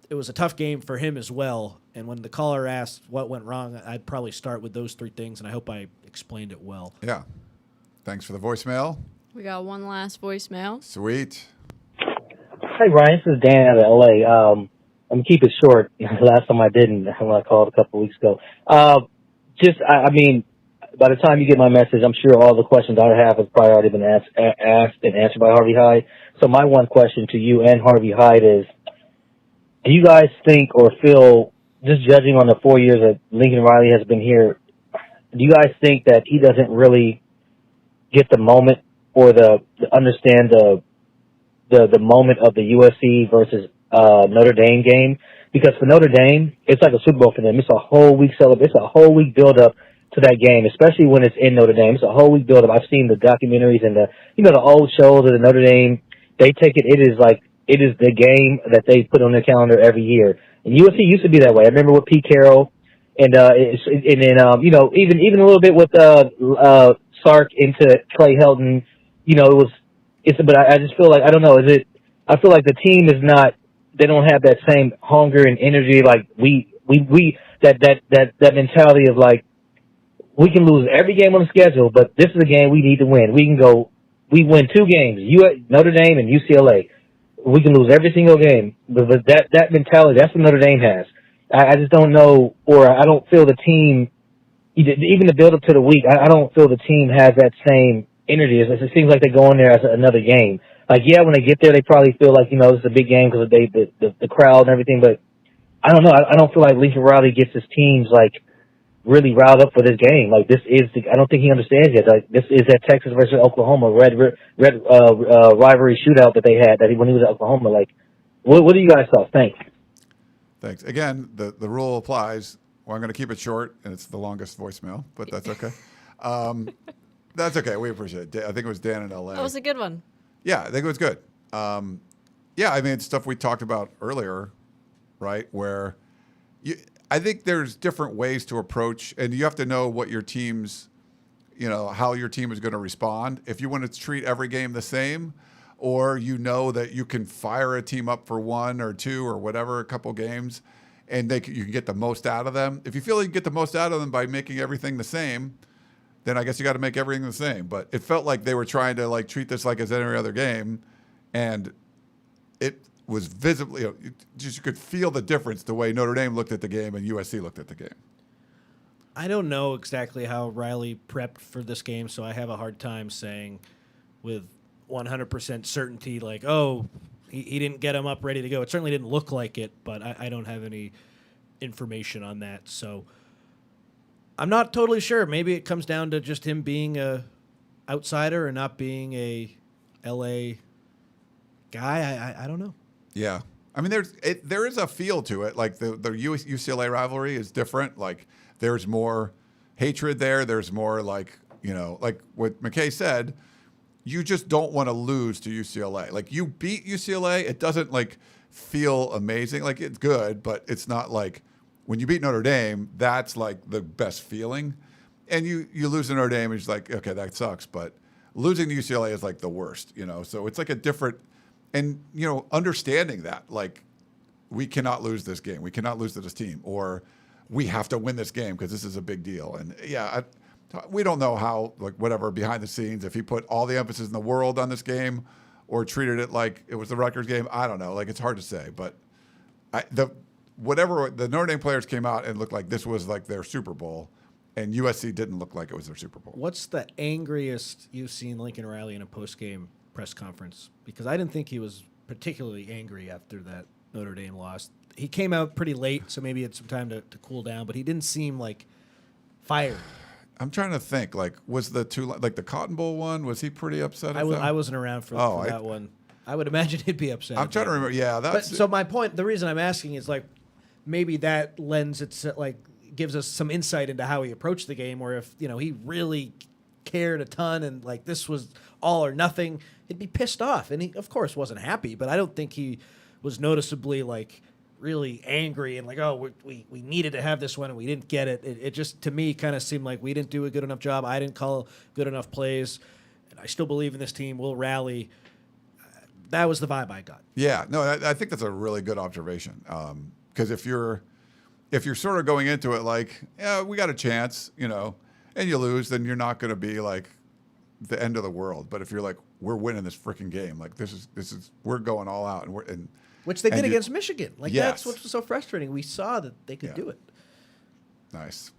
it was a tough game for him as well. And when the caller asked what went wrong, I'd probably start with those 3 things, and I hope I explained it well. Yeah. Thanks for the voicemail. We got one last voicemail. Sweet. Hey, Ryan, this is Dan out of L.A. I'm going to keep it short. Last time I didn't, when I called a couple of weeks ago. I mean, by the time you get my message, I'm sure all the questions I have have probably already been asked and answered by Harvey Hyde. So my one question to you and Harvey Hyde is, do you guys think or feel, just judging on the 4 years that Lincoln Riley has been here, do you guys think that he get the moment or understand the moment of the USC versus Notre Dame game, because for Notre Dame, it's like a Super Bowl for them. It's a whole week celebration. It's a whole week build up to that game, especially when it's in Notre Dame. It's a whole week build up. I've seen the documentaries and the old shows of the Notre Dame. They take it. It is the game that they put on their calendar every year. And USC used to be that way. I remember with Pete Carroll and then even a little bit with Sark into Clay Helton. But I just feel like, I don't know, I feel like the team is not, they don't have that same hunger and energy. Like that mentality of like, we can lose every game on the schedule, but this is a game we need to win. We win 2 games, Notre Dame and UCLA. We can lose every single game, but that mentality, that's what Notre Dame has. I just don't know, or I don't feel the team, even the build up to the week, I don't feel the team has that same energy. It seems like they go in there as another game. Like, yeah, when they get there, they probably feel like, this is a big game because of the crowd and everything, but I don't know. I don't feel like Lincoln Riley gets his teams, like, really riled up for this game. Like, I don't think he understands yet. Like, this is that Texas versus Oklahoma rivalry shootout that they had when he was at Oklahoma. Like, what do you guys thought? Thanks. Again, the rule applies. Well, I'm going to keep it short, and it's the longest voicemail, but that's okay. That's okay. We appreciate it. I think it was Dan in L.A. That was a good one. Yeah, I think it was good. It's stuff we talked about earlier, right, where I think there's different ways to approach, and you have to know what your team's, how your team is going to respond. If you want to treat every game the same, or that you can fire a team up for 1 or 2 or whatever, a couple games, and you can get the most out of them. If you feel you can get the most out of them by making everything the same, then I guess you got to make everything the same. But it felt like they were trying to treat this like as any other game, and it was visibly, you could feel the difference the way Notre Dame looked at the game and USC looked at the game. I don't know exactly how Riley prepped for this game, so I have a hard time saying with 100% certainty, like, he didn't get him up ready to go. It certainly didn't look like it, but I don't have any information on that. So I'm not totally sure. Maybe it comes down to just him being a outsider and not being a LA guy. I don't know. Yeah. I mean, there is a feel to it. Like the UCLA rivalry is different. Like there's more hatred there. There's more like what McKay said, you just don't want to lose to UCLA. Like you beat UCLA, it doesn't feel amazing. Like it's good, but it's not like when you beat Notre Dame, that's like the best feeling. And you lose to Notre Dame, and it's like, okay, that sucks. But losing to UCLA is like the worst, So it's like a different, and understanding that, like, we cannot lose this game. We cannot lose to this team, or we have to win this game because this is a big deal. And we don't know how, whatever behind the scenes, if he put all the emphasis in the world on this game or treated it like it was the Rutgers game. I don't know. It's hard to say, but the Notre Dame players came out and looked like this was like their Super Bowl, and USC didn't look like it was their Super Bowl. What's the angriest you've seen Lincoln Riley in a post-game press conference? Because I didn't think he was particularly angry after that Notre Dame loss. He came out pretty late, so maybe he had some time to cool down, but he didn't seem like fired. I'm trying to think. Was the the Cotton Bowl one? Was he pretty upset? I wasn't around for that one. I would imagine he'd be upset. I'm trying to remember. Yeah, so my point. The reason I'm asking is maybe that lends gives us some insight into how he approached the game. Or if he really cared a ton and this was all or nothing, he'd be pissed off. And he of course wasn't happy, but I don't think he was noticeably really angry and we needed to have this one and we didn't get it. It just, to me, kind of seemed like we didn't do a good enough job. I didn't call good enough plays. And I still believe in this team. We'll rally. That was the vibe I got. Yeah, no, I think that's a really good observation. Because if you're sort of going into it we got a chance, and you lose, then you're not going to be the end of the world. But if you're we're winning this freaking game, this is we're going all out, and which they did against Michigan. Yes. That's what was so frustrating. We saw that they could do it. Nice.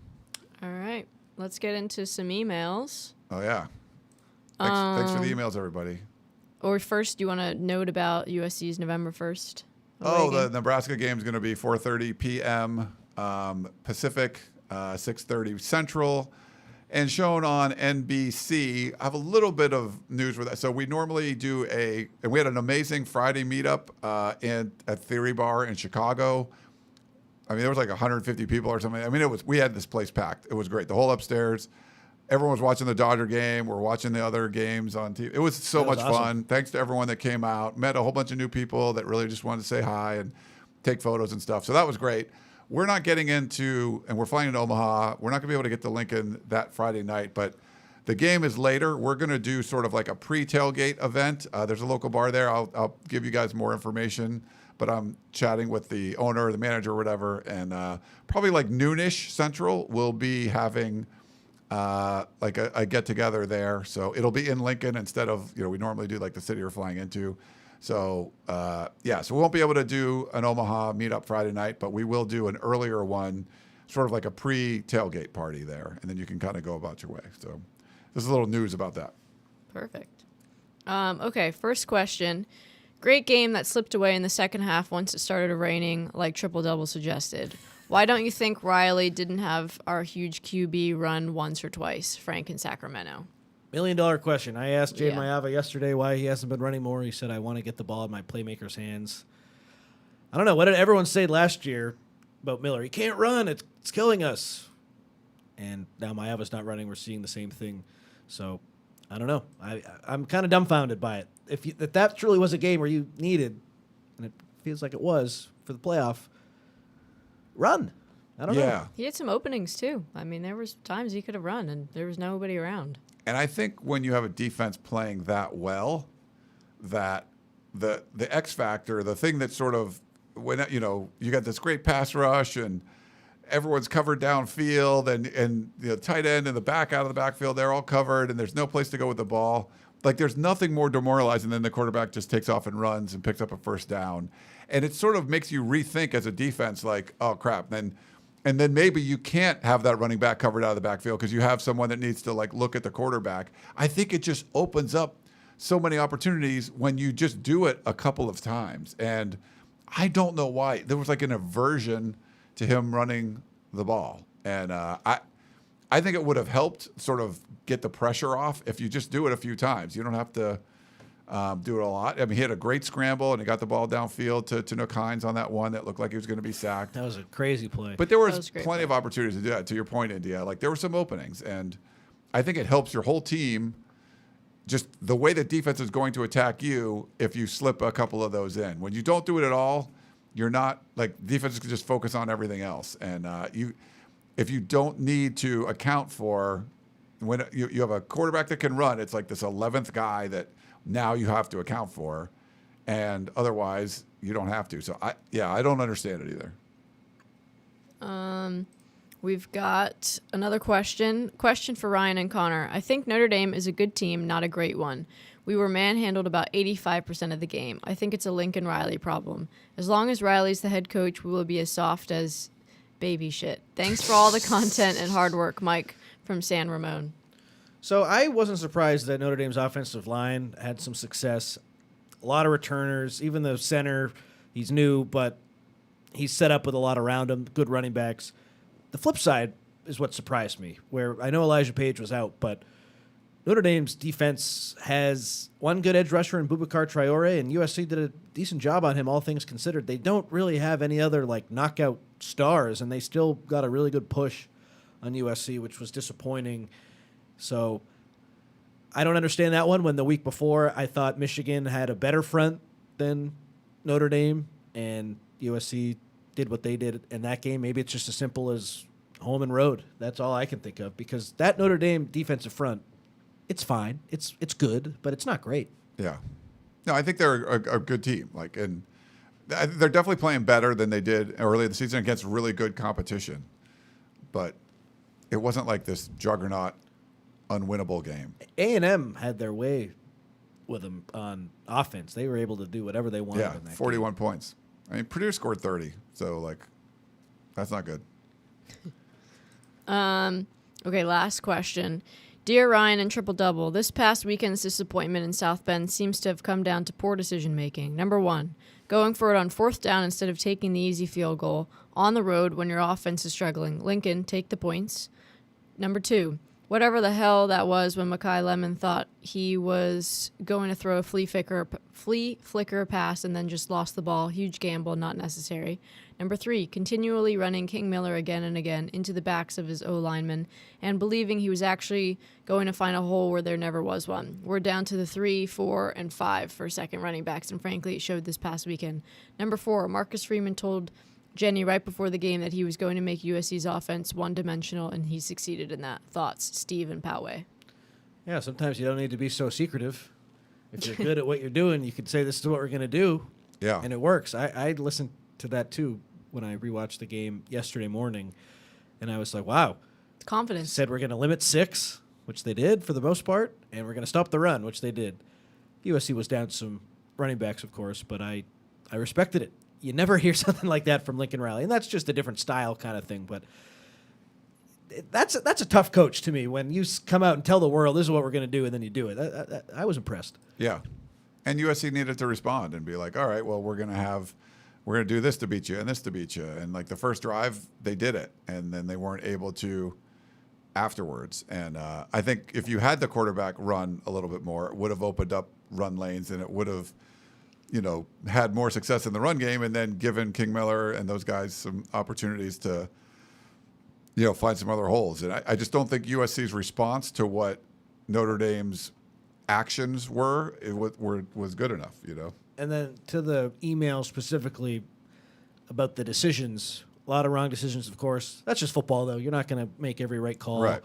All right. Let's get into some emails. Oh, yeah. Thanks for the emails, everybody. Or first, do you want to note about USC's November 1st? The Nebraska game is going to be 4:30 p.m. Pacific, 6:30 Central. and shown on NBC. I have a little bit of news with that. So we normally do and we had an amazing Friday meetup at Theory Bar in Chicago. I mean, there was like 150 people or something. I mean, we had this place packed. It was great. The whole upstairs. Everyone was watching the Dodger game. We're watching the other games on TV. It was so much fun. Thanks to everyone that came out. Met a whole bunch of new people that really just wanted to say hi and take photos and stuff. So that was great. We're not getting into, and we're flying to Omaha. We're not going to be able to get to Lincoln that Friday night, but the game is later. We're going to do sort of like a pre-tailgate event. There's a local bar there. I'll give you guys more information, but I'm chatting with the owner or the manager or whatever, and probably like noonish Central, we'll be having like a get-together there. So it'll be in Lincoln instead of, we normally do like the city we're flying into. So, so we won't be able to do an Omaha meetup Friday night, but we will do an earlier one, sort of like a pre-tailgate party there, and then you can kind of go about your way. So this is a little news about that. Perfect. Okay, first question. Great game that slipped away in the second half once it started raining, like Triple Double suggested. Why don't you think Riley didn't have our huge QB run once or twice? Frank in Sacramento. $1 million question. I asked Jade Yeah. Mayava yesterday why he hasn't been running more. He said, I want to get the ball in my playmaker's hands. I don't know. What did everyone say last year about Miller? He can't run. It's killing us. And now Mayava's not running. We're seeing the same thing. So I don't know. I'm kind of dumbfounded by it. If that truly was a game where you needed, and it feels like it was for the playoff, run. I don't know. He had some openings, too. I mean, there was times he could have run, and there was nobody around. And I think when you have a defense playing that well, that the X factor, the thing that sort of, when you got this great pass rush and everyone's covered downfield and the tight end and the back out of the backfield, they're all covered and there's no place to go with the ball. Like there's nothing more demoralizing than the quarterback just takes off and runs and picks up a first down. And it sort of makes you rethink as a defense, like, oh crap. And then maybe you can't have that running back covered out of the backfield because you have someone that needs to like look at the quarterback. I think it just opens up so many opportunities when you just do it a couple of times. And I don't know why. There was like an aversion to him running the ball. And I think it would have helped sort of get the pressure off if you just do it a few times. You don't have to do it a lot. I mean, he had a great scramble, and he got the ball downfield to Nook Hines on that one that looked like he was going to be sacked. That was a crazy play. But there was plenty of opportunities to do that. To your point, India, like there were some openings, and I think it helps your whole team. Just the way that defense is going to attack you if you slip a couple of those in. When you don't do it at all, you're not like defenses can just focus on everything else, and if you don't need to account for when you have a quarterback that can run, it's like this 11th guy that now you have to account for, and otherwise you don't have to. So I don't understand it either. We've got another question. Question for Ryan and Connor. I think Notre Dame is a good team, not a great one. We were manhandled about 85% of the game. I think it's a Lincoln Riley problem. As long as Riley's the head coach, we will be as soft as baby shit. Thanks for all the content and hard work, Mike from San Ramon. So I wasn't surprised that Notre Dame's offensive line had some success. A lot of returners, even the center, he's new, but he's set up with a lot around him, good running backs. The flip side is what surprised me, where I know Elijah Page was out, but Notre Dame's defense has one good edge rusher in Boubacar Traore, and USC did a decent job on him, all things considered. They don't really have any other like knockout stars, and they still got a really good push on USC, which was disappointing. So I don't understand that one. When the week before I thought Michigan had a better front than Notre Dame, and USC did what they did in that game. Maybe it's just as simple as home and road. That's all I can think of, because that Notre Dame defensive front, it's fine. It's good, but it's not great. Yeah. No, I think they're a good team. Like, and they're definitely playing better than they did early in the season against really good competition. But it wasn't like this juggernaut, unwinnable game. A&M had their way with them on offense. They were able to do whatever they wanted in that 41 game. points. I mean, Purdue scored 30, so like, that's not good. Okay, last question. Dear Ryan and Triple Double, this past weekend's disappointment in South Bend seems to have come down to poor decision-making. Number 1, going for it on 4th down instead of taking the easy field goal on the road when your offense is struggling. Lincoln, take the points. Number 2, whatever the hell that was when Mekhi Lemon thought he was going to throw a flea flicker pass and then just lost the ball. Huge gamble, not necessary. Number 3, continually running King Miller again and again into the backs of his O-linemen and believing he was actually going to find a hole where there never was one. We're down to the 3, 4, and 5 for second running backs, and frankly, it showed this past weekend. Number 4, Marcus Freeman told Jenny right before the game that he was going to make USC's offense one-dimensional, and he succeeded in that. Thoughts, Steve and Poway? Yeah, sometimes you don't need to be so secretive. If you're good at what you're doing, you can say, this is what we're going to do, and it works. I listened to that, too, when I rewatched the game yesterday morning, and I was like, wow. Confidence. Said we're going to limit 6, which they did for the most part, and we're going to stop the run, which they did. USC was down some running backs, of course, but I respected it. You never hear something like that from Lincoln Riley, and that's just a different style kind of thing. But that's a tough coach to me when you come out and tell the world this is what we're going to do, and then you do it. I was impressed. Yeah, and USC needed to respond and be like, all right, well, we're going to do this to beat you and this to beat you. And like the first drive, they did it, and then they weren't able to afterwards. And I think if you had the quarterback run a little bit more, it would have opened up run lanes, and it would have, had more success in the run game, and then given King Miller and those guys some opportunities to, find some other holes. And I just don't think USC's response to what Notre Dame's actions was good enough, And then to the email specifically about the decisions, a lot of wrong decisions, of course. That's just football, though. You're not going to make every right call. Right.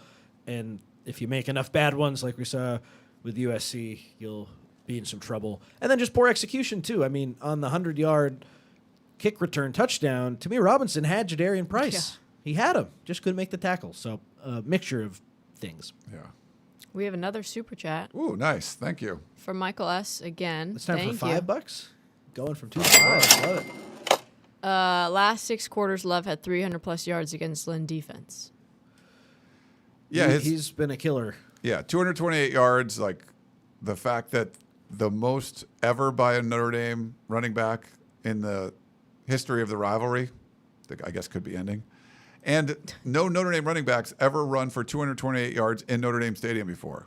And if you make enough bad ones, like we saw with USC, you'll be in some trouble. And then just poor execution, too. I mean, on the 100-yard kick return touchdown, to me, Robinson had Jadarian Price. Yeah. He had him, just couldn't make the tackle. So a mixture of things. Yeah. We have another super chat. Ooh, nice. Thank you. From Michael S. again. It's time Thank for $5. You. Going from 2 to 5. Love it. Last 6 quarters, Love had 300-plus yards against Lynn defense. Yeah, he's been a killer. Yeah, 228 yards. Like the fact that the most ever by a Notre Dame running back in the history of the rivalry, I guess could be ending. And no Notre Dame running backs ever run for 228 yards in Notre Dame Stadium before.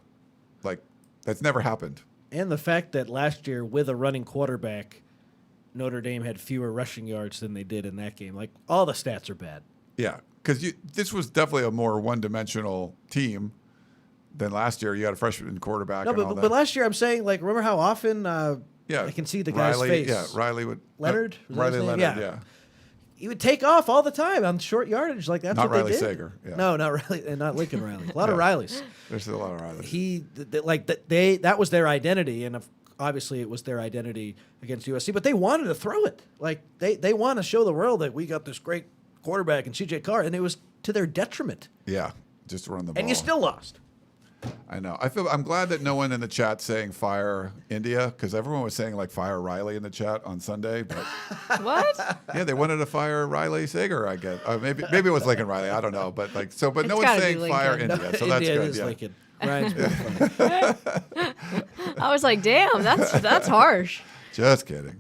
Like, that's never happened. And the fact that last year with a running quarterback, Notre Dame had fewer rushing yards than they did in that game. Like, all the stats are bad. Yeah, because this was definitely a more one-dimensional team than last year. You had a freshman quarterback. No, but last year I'm saying, like, remember how often I can see the guy's face? Yeah, Riley would. Leonard? Riley Leonard, yeah. He would take off all the time on short yardage. Like, that's not what Riley they did. Sager. Yeah. No, not Riley, and not Lincoln Riley. A lot of Rileys. There's a lot of Rileys. That was their identity, and obviously it was their identity against USC, but they wanted to throw it. Like, they want to show the world that we got this great quarterback in C.J. Carr, and it was to their detriment. Yeah, just run the ball. And you still lost. I know. I'm glad that no one in the chat saying fire India, because everyone was saying like fire Riley in the chat on Sunday. But What? Yeah, they wanted to fire Riley Sager. I guess maybe it was Lincoln Riley. I don't know, but but no one's saying fire India, so that's India good. Is yeah. Lincoln. Ryan's really funny. I was like, damn, that's harsh. Just kidding.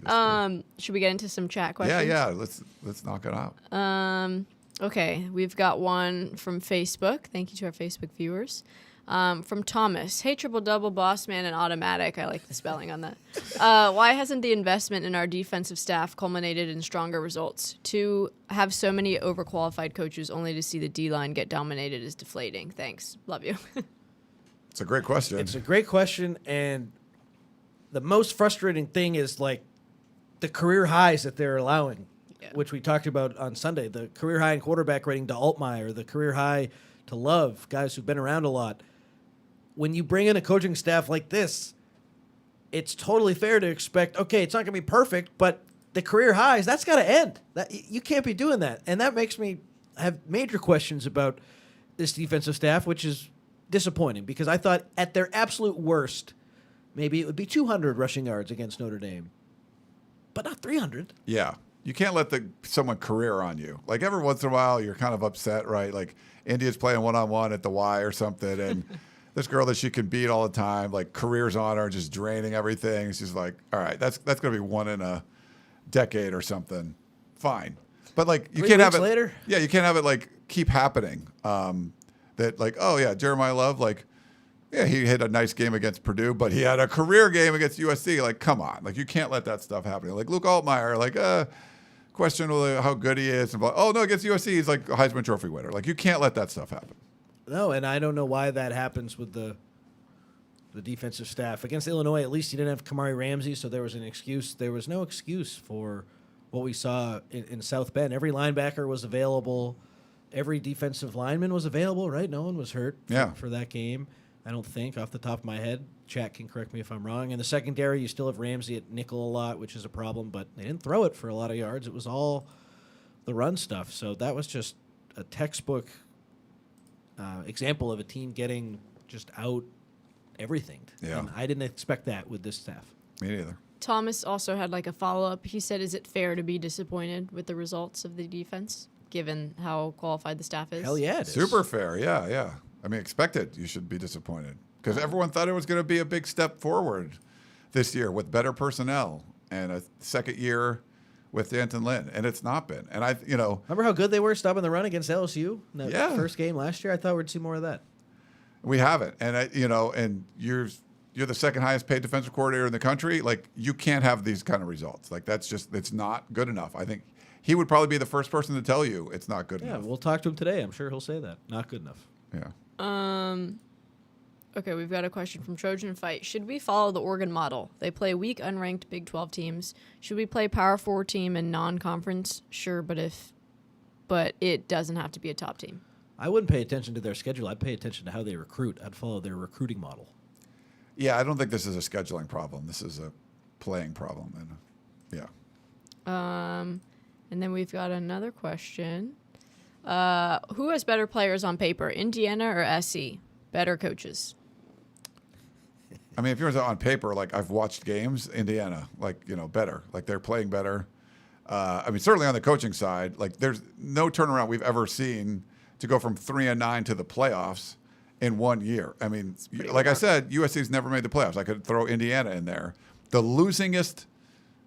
Should we get into some chat questions? Yeah. Let's knock it out. Okay, we've got one from Facebook. Thank you to our Facebook viewers. From Thomas. Hey, Triple Double, Boss Man, and Automatic. I like the spelling on that. Why hasn't the investment in our defensive staff culminated in stronger results? To have so many overqualified coaches only to see the D-line get dominated is deflating. Thanks. Love you. It's a great question. It's a great question, and the most frustrating thing is like the career highs that they're allowing, which we talked about on Sunday. The career high in quarterback rating to Altmaier, the career high to Love, guys who've been around a lot. When you bring in a coaching staff like this, it's totally fair to expect, okay, it's not going to be perfect, but the career highs, that's got to end. You can't be doing that. And that makes me have major questions about this defensive staff, which is disappointing because I thought at their absolute worst, maybe it would be 200 rushing yards against Notre Dame, but not 300. Yeah. You can't let someone career on you. Like every once in a while, you're kind of upset, right? Like India's playing one-on-one at the Y or something, and this girl that she can beat all the time, like careers on her, just draining everything. She's like, all right, that's going to be one in a decade or something. Fine. But like you can't have it later. Yeah, you can't have it like keep happening. that like, oh yeah, Jeremiah Love, like, yeah, he had a nice game against Purdue, but he had a career game against USC. Like, come on, like you can't let that stuff happen. Like Luke Altmaier, like questionable how good he is, and oh no, against USC he's like a Heisman Trophy winner. Like you can't let that stuff happen. No, and I don't know why that happens with the defensive staff. Against Illinois, at least you didn't have Kamari Ramsey, so there was an excuse. There was no excuse for what we saw in South Bend. Every linebacker was available. Every defensive lineman was available, right? No one was hurt for that game, I don't think, off the top of my head. Chat can correct me if I'm wrong. In the secondary, you still have Ramsey at nickel a lot, which is a problem, but they didn't throw it for a lot of yards. It was all the run stuff. So that was just a textbook example of a team getting just out everything. Yeah. And I didn't expect that with this staff. Me neither. Thomas also had like a follow-up. He said, is it fair to be disappointed with the results of the defense, given how qualified the staff is? Hell yeah, it is. Super fair. Yeah. I mean, expected you should be disappointed because everyone thought it was going to be a big step forward this year with better personnel and a second year with D'Anton Lynn, and it's not been. And remember how good they were stopping the run against LSU in that Yeah. first game last year? I thought we'd see more of that. we haven't. And and you're the second highest paid defensive coordinator in the country. Like you can't have these kind of results. Like it's not good enough. I think he would probably be the first person to tell you it's not good Yeah, enough. we'll talk to him today. I'm sure he'll say that. Not good enough. Yeah. Okay, we've got a question from Trojan Fight. Should we follow the Oregon model? They play weak, unranked Big 12 teams. Should we play Power 4 team and non-conference? Sure, but it doesn't have to be a top team. I wouldn't pay attention to their schedule. I'd pay attention to how they recruit. I'd follow their recruiting model. Yeah, I don't think this is a scheduling problem. This is a playing problem. And And then we've got another question. Who has better players on paper, Indiana or SC? Better coaches. I mean, if you're on paper, like I've watched games, Indiana, like, better. Like they're playing better. I mean, certainly on the coaching side, like there's no turnaround we've ever seen to go from 3-9 to the playoffs in 1 year. I mean, like I said, USC's never made the playoffs. I could throw Indiana in there. The losingest,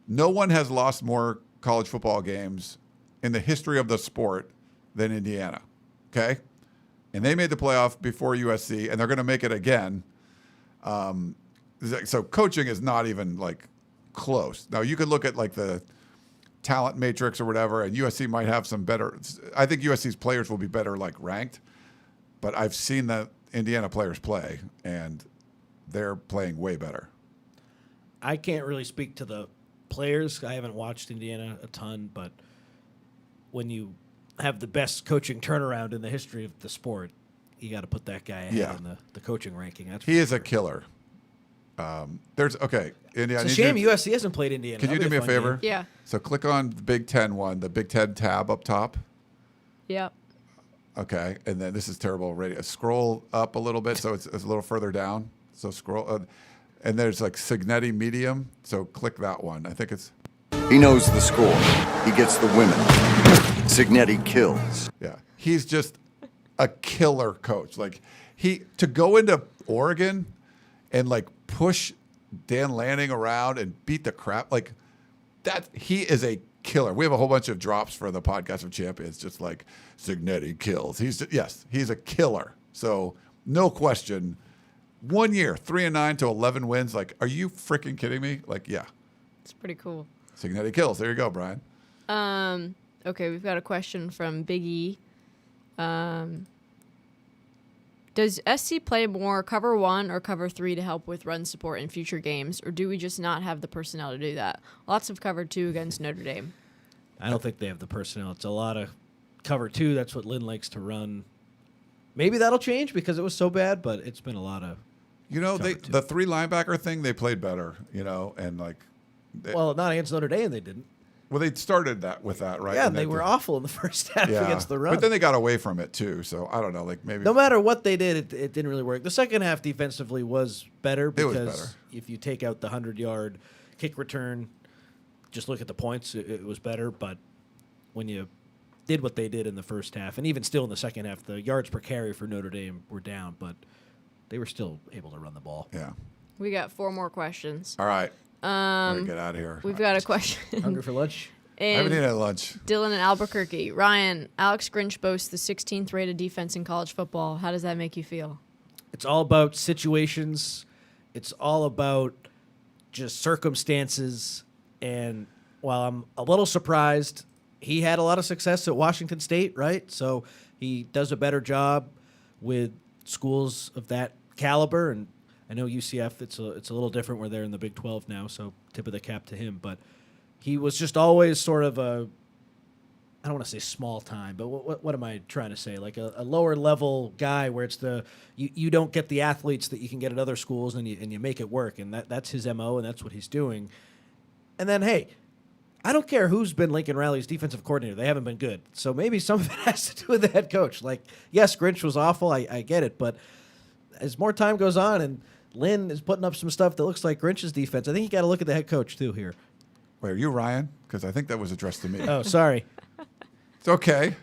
no one has lost more college football games in the history of the sport than Indiana. Okay? And they made the playoff before USC, and they're going to make it again. So coaching is not even like close. Now you could look at like the talent matrix or whatever, and USC might have some better. I think USC's players will be better like ranked, but I've seen the Indiana players play, and they're playing way better. I can't really speak to the players. I haven't watched Indiana a ton, but when you have the best coaching turnaround in the history of the sport, you got to put that guy ahead in the coaching ranking. He is a killer. Indiana. It's a shame USC hasn't played Indiana. Can you do me a favor? Game. Yeah. So click on the Big Ten one, the Big Ten tab up top. Yep. Okay, and then this is terrible already. Scroll up a little bit, so it's a little further down. So scroll, and there's like Signetti Medium. So click that one. I think it's. He knows the score. He gets the women. Signetti kills. Yeah, he's just a killer coach. Like to go into Oregon and like push Dan Lanning around and beat the crap like that. He is a killer. We have a whole bunch of drops for the podcast of champions, just like Signetti kills. He's a killer. So no question. 1 year, 3-9 to 11 wins. Like, are you freaking kidding me? Like, yeah. It's pretty cool. Signetti kills. There you go, Brian. Okay, we've got a question from Big E. Does SC play more cover 1 or cover 3 to help with run support in future games, or do we just not have the personnel to do that? Lots of cover 2 against Notre Dame. I don't think they have the personnel. It's a lot of cover 2. That's what Lynn likes to run. Maybe that'll change because it was so bad, but it's been a lot of the 3 linebacker thing, they played better, and like. Well, not against Notre Dame, they didn't. Well, they started that with that, right? Yeah, and they were awful in the first half against the run. But then they got away from it, too. So, I don't know. Like maybe no matter what they did, it didn't really work. The second half defensively was better because if you take out the 100-yard kick return, just look at the points, it was better. But when you did what they did in the first half, and even still in the second half, the yards per carry for Notre Dame were down, but they were still able to run the ball. Yeah. We got 4 more questions. All right. Get out of here. We've got a question. Hungry for lunch? I haven't eaten at lunch. Dylan in Albuquerque. Ryan, Alex Grinch boasts the 16th rated defense in college football. How does that make you feel? It's all about situations. It's all about just circumstances. And while I'm a little surprised, he had a lot of success at Washington State, right? So he does a better job with schools of that caliber. And I know UCF, it's a little different where they're in the Big 12 now, so tip of the cap to him. But he was just always sort of I don't want to say small time, but what am I trying to say? Like a lower level guy where it's you don't get the athletes that you can get at other schools and you make it work. And that's his MO, and that's what he's doing. And then, hey, I don't care who's been Lincoln Riley's defensive coordinator. They haven't been good. So maybe some of it has to do with the head coach. Like, yes, Grinch was awful. I get it. But as more time goes on and Lynn is putting up some stuff that looks like Grinch's defense, I think you got to look at the head coach, too, here. Wait, are you Ryan? Because I think that was addressed to me. Oh, sorry. It's okay.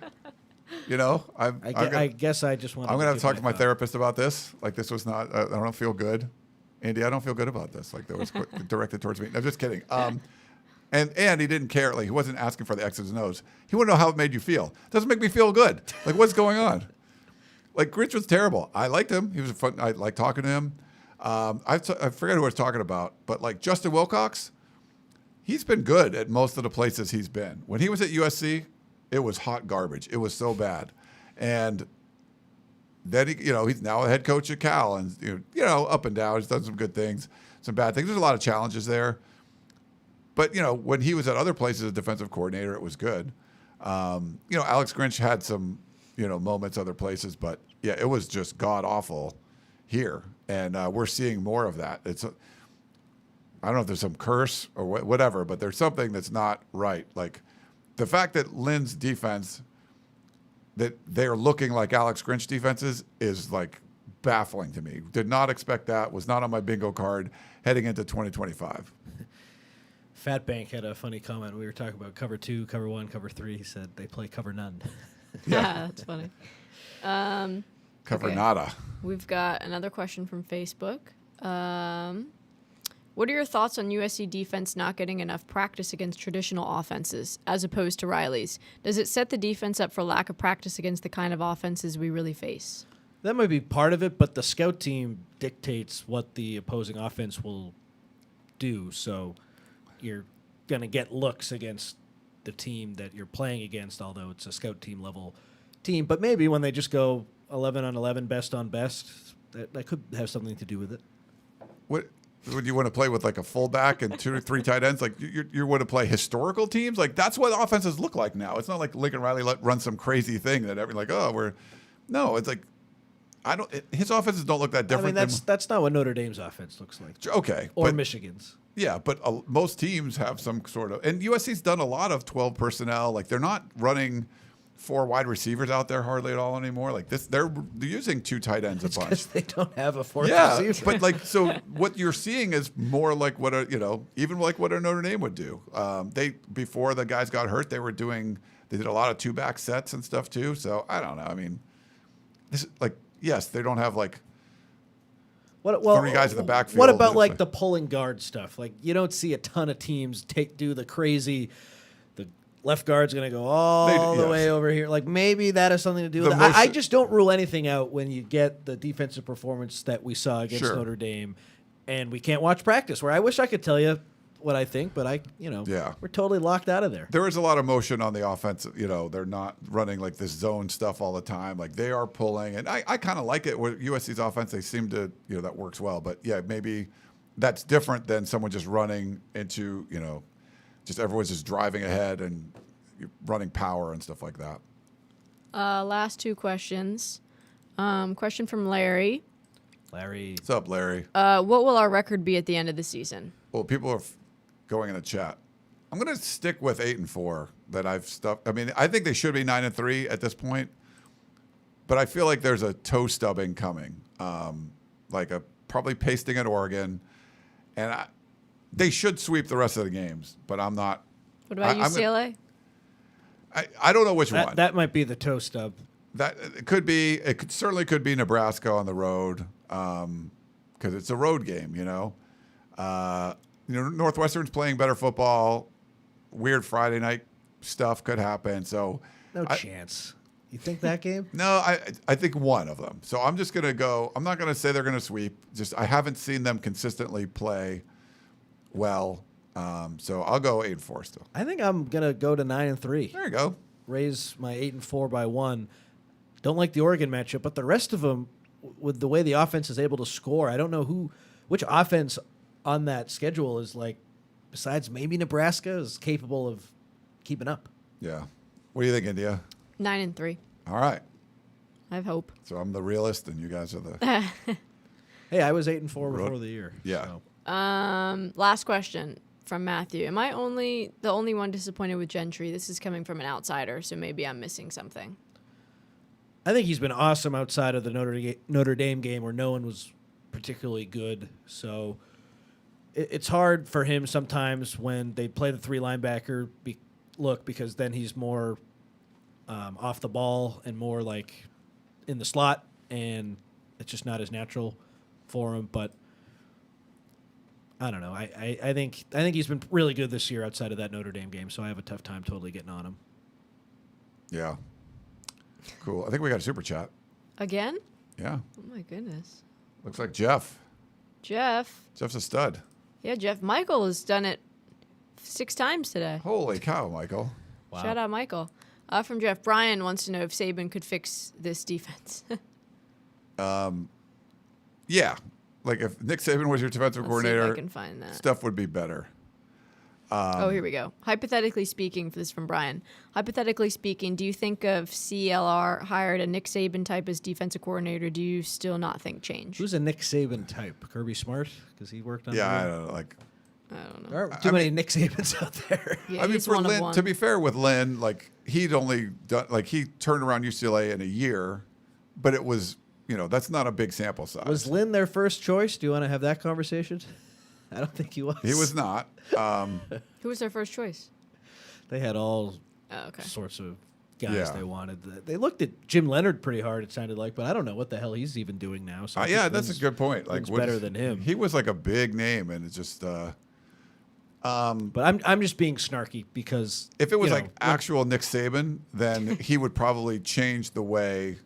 I guess I just want I'm going to have to talk to my therapist about this. Like, this was not, I don't feel good. Andy, I don't feel good about this. Like, that was directed towards me. I'm just kidding. And he didn't care. Like, he wasn't asking for the X's and O's. He wanted to know how it made you feel. Doesn't make me feel good. Like, what's going on? Like, Grinch was terrible. I liked him. He was fun. I liked talking to him. I forget who I was talking about, but like Justin Wilcox, he's been good at most of the places he's been. When he was at USC, it was hot garbage. It was so bad. And then he's now a head coach at Cal, and up and down. He's done some good things, some bad things. There's a lot of challenges there. But when he was at other places as defensive coordinator, it was good. Alex Grinch had some moments other places, but yeah, it was just god awful here, and we're seeing more of that. I don't know if there's some curse or whatever, but there's something that's not right. Like the fact that Lynn's defense, that they're looking like Alex Grinch defenses, is like baffling to me. Did not expect that. Was not on my bingo card heading into 2025. Fat Bank had a funny comment. We were talking about cover 2, cover 1, cover 3. He said they play cover none. Yeah, that's funny. Cover okay. nada. We've got another question from Facebook. What are your thoughts on USC defense not getting enough practice against traditional offenses as opposed to Riley's? Does it set the defense up for lack of practice against the kind of offenses we really face? That might be part of it, but the scout team dictates what the opposing offense will do. So you're going to get looks against the team that you're playing against, although it's a scout team level team. But maybe when they just go 11 on 11, best on best, that could have something to do with it. What would you want to play with, like a fullback and 2 or 3 tight ends? Like you want to play historical teams? Like that's what offenses look like now. It's not like Lincoln Riley run some crazy thing that it's like his offenses don't look that different. I mean, that's not what Notre Dame's offense looks like. Okay. Or Michigan's. Yeah, but most teams have some sort of, and USC's done a lot of 12 personnel. Like they're not running 4 wide receivers out there hardly at all anymore. Like this, they're using 2 tight ends a bunch. Because they don't have a 4th receiver. But like, so what you're seeing is more like what even like what a Notre Dame would do. Before the guys got hurt, they did a lot of 2-back sets and stuff too. So I don't know. I mean, this like yes, they don't have like. 3 guys in the backfield. What about like the pulling guard stuff? Like you don't see a ton of teams do the crazy. The left guard's going to go all the way over here. Like maybe that has something to do with it. I just don't rule anything out when you get the defensive performance that we saw against Notre Dame, and we can't watch practice. Where I wish I could tell you what I think, but we're totally locked out of there. There is a lot of motion on the offense. They're not running like this zone stuff all the time. Like they are pulling, and I kind of like it with USC's offense. They seem to, that works well. But yeah, maybe that's different than someone just running into, just everyone's just driving ahead and running power and stuff like that. Last 2 questions. Question from Larry. What's up, Larry? What will our record be at the end of the season? Well, people are going in the chat. I'm going to stick with 8-4 that I've stuck. I mean, I think they should be 9-3 at this point, but I feel like there's a toe stubbing coming, probably pasting at Oregon, and they should sweep the rest of the games. But I'm not. What about UCLA? I don't know which one. That might be the toe stub. That it could be. Certainly could be Nebraska on the road, because it's a road game. Northwestern's playing better football. weird Friday night stuff could happen. So No chance. You think that game? no, I think one of them. So I'm just gonna go. I'm not gonna say they're gonna sweep. Just I haven't seen them consistently play well. So I'll go 8-4 still. I think I'm gonna go to 9-3. There you go. Raise my 8-4 by 1. Don't like the Oregon matchup, but the rest of them, with the way the offense is able to score, I don't know which offense on that schedule is like, besides maybe Nebraska, is capable of keeping up. Yeah. What do you think, India? 9-3. All right. I have hope. So I'm the realist, and you guys are the. Hey, I was 8-4 before the year. Yeah. So. Last question from Matthew. Am I the only one disappointed with Gentry? This is coming from an outsider, so maybe I'm missing something. I think he's been awesome outside of the Notre Dame game where no one was particularly good. So it's hard for him sometimes when they play the 3 linebacker look, because then he's more off the ball and more like in the slot, and it's just not as natural for him. But I don't know. I think he's been really good this year outside of that Notre Dame game, so I have a tough time totally getting on him. Yeah. Cool. I think we got a super chat. Again? Yeah. Oh, my goodness. Looks like Jeff. Jeff's a stud. Yeah, Jeff. Michael has done it 6 times today. Holy cow, Michael. Wow. Shout out, Michael. From Jeff, Brian wants to know if Saban could fix this defense. Yeah. Like if Nick Saban was your defensive Let's see if coordinator, I can find that. stuff would be better. Here we go. Hypothetically speaking, this is from Brian. Hypothetically speaking, do you think of CLR hired a Nick Saban type as defensive coordinator? Do you still not think change? Who's a Nick Saban type? Kirby Smart? Because he worked on Yeah, I the don't know. Like, I don't know. There aren't too many Nick Sabans out there. Yeah, I mean, he's for one of Lynn, one. to be fair with Lynn, like he'd only done, like he turned around UCLA in a year, but it was, that's not a big sample size. Was Lynn their first choice? Do you want to have that conversation? I don't think he was. He was not. Who was their first choice? They had all Okay. sorts of guys Yeah. they wanted. They looked at Jim Leonard pretty hard, it sounded like, but I don't know what the hell he's even doing now. So I Yeah, think that's a Lynn's- good point. Like, Lynn's better than him. He was like a big name, and it's just. But I'm just being snarky because If it was you like know, actual Nick Saban, then he would probably change the way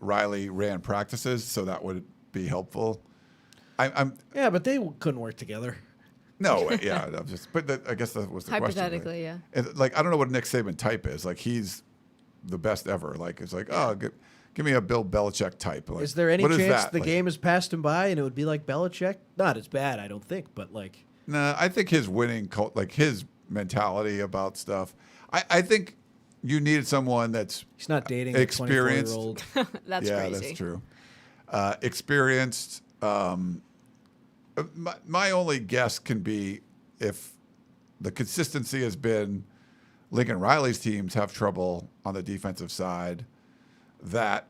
Riley ran practices, so that would be helpful. I'm yeah, but they couldn't work together. no, yeah, I'm just. But I guess that was the question. Hypothetically, yeah. And, like I don't know what a Nick Saban type is. Like he's the best ever. Like it's like give me a Bill Belichick type. Like, Is there any what is chance that? the Like, game has passed him by and it would be like Belichick? Not as bad, I don't think, but like Nah, I think his winning cult, like his mentality about stuff. I think you needed someone that's he's not dating experienced. a 24-year-old. That's yeah, crazy. that's true. Experienced. My only guess can be if the consistency has been Lincoln Riley's teams have trouble on the defensive side, that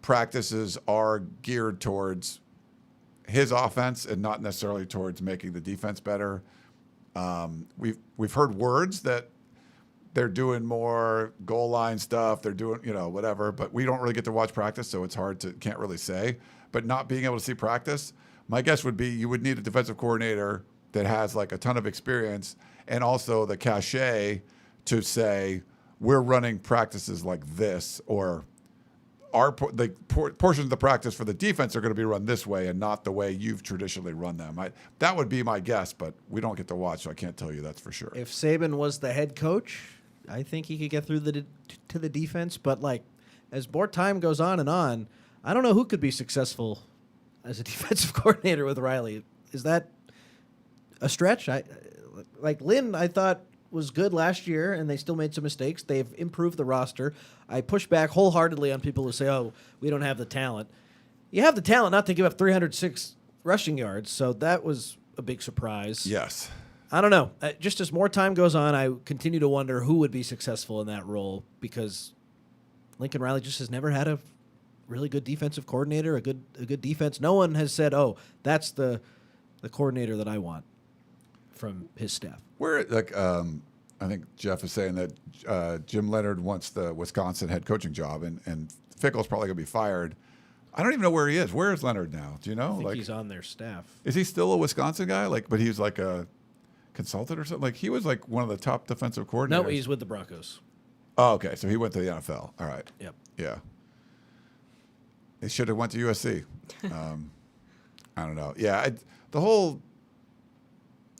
practices are geared towards his offense and not necessarily towards making the defense better. We've heard words that they're doing more goal line stuff. They're doing, whatever, but we don't really get to watch practice, so it's can't really say. But not being able to see practice, my guess would be you would need a defensive coordinator that has like a ton of experience and also the cachet to say, we're running practices like this, or portions of the practice for the defense are going to be run this way and not the way you've traditionally run them. That would be my guess, but we don't get to watch, so I can't tell you that's for sure. If Saban was the head coach, I think he could get through to the defense. But like, as more time goes on and on, I don't know who could be successful as a defensive coordinator with Riley. Is that a stretch? Like Lynn, I thought was good last year, and they still made some mistakes. They've improved the roster. I push back wholeheartedly on people who say, "Oh, we don't have the talent." You have the talent not to give up 306 rushing yards, so that was a big surprise. Yes. I don't know. Just as more time goes on, I continue to wonder who would be successful in that role, because Lincoln Riley just has never had a really good defensive coordinator, a good defense. No one has said, "Oh, that's the coordinator that I want from his staff." I think Jeff is saying that Jim Leonard wants the Wisconsin head coaching job, and Fickle's probably going to be fired. I don't even know where he is. Where is Leonard now? Do you know? I think he's on their staff. Is he still a Wisconsin guy? But he's like because consultant or something? Like he was like one of the top defensive coordinators. No, he's with the Broncos. Oh, okay. So he went to the NFL. All right. Yep. Yeah. He should have went to USC. I don't know. Yeah,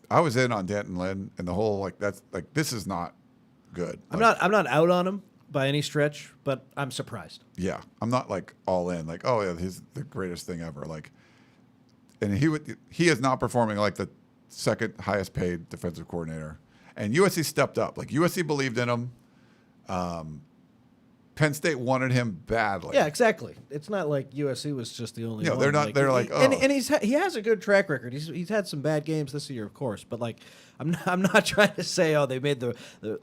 I was in on Danton Lynn and the whole like that's like this is not good. I'm not out on him by any stretch, but I'm surprised. Yeah, I'm not like all in. Like, oh yeah, he's the greatest thing ever. Like, and he is not performing like the second highest paid defensive coordinator. And USC stepped up. Like USC believed in him. Penn State wanted him badly. Yeah, exactly. It's not like USC was just the only one. They're not. They're like, oh. And he has a good track record. He's had some bad games this year, of course. But like, I'm not trying to say, oh, they made the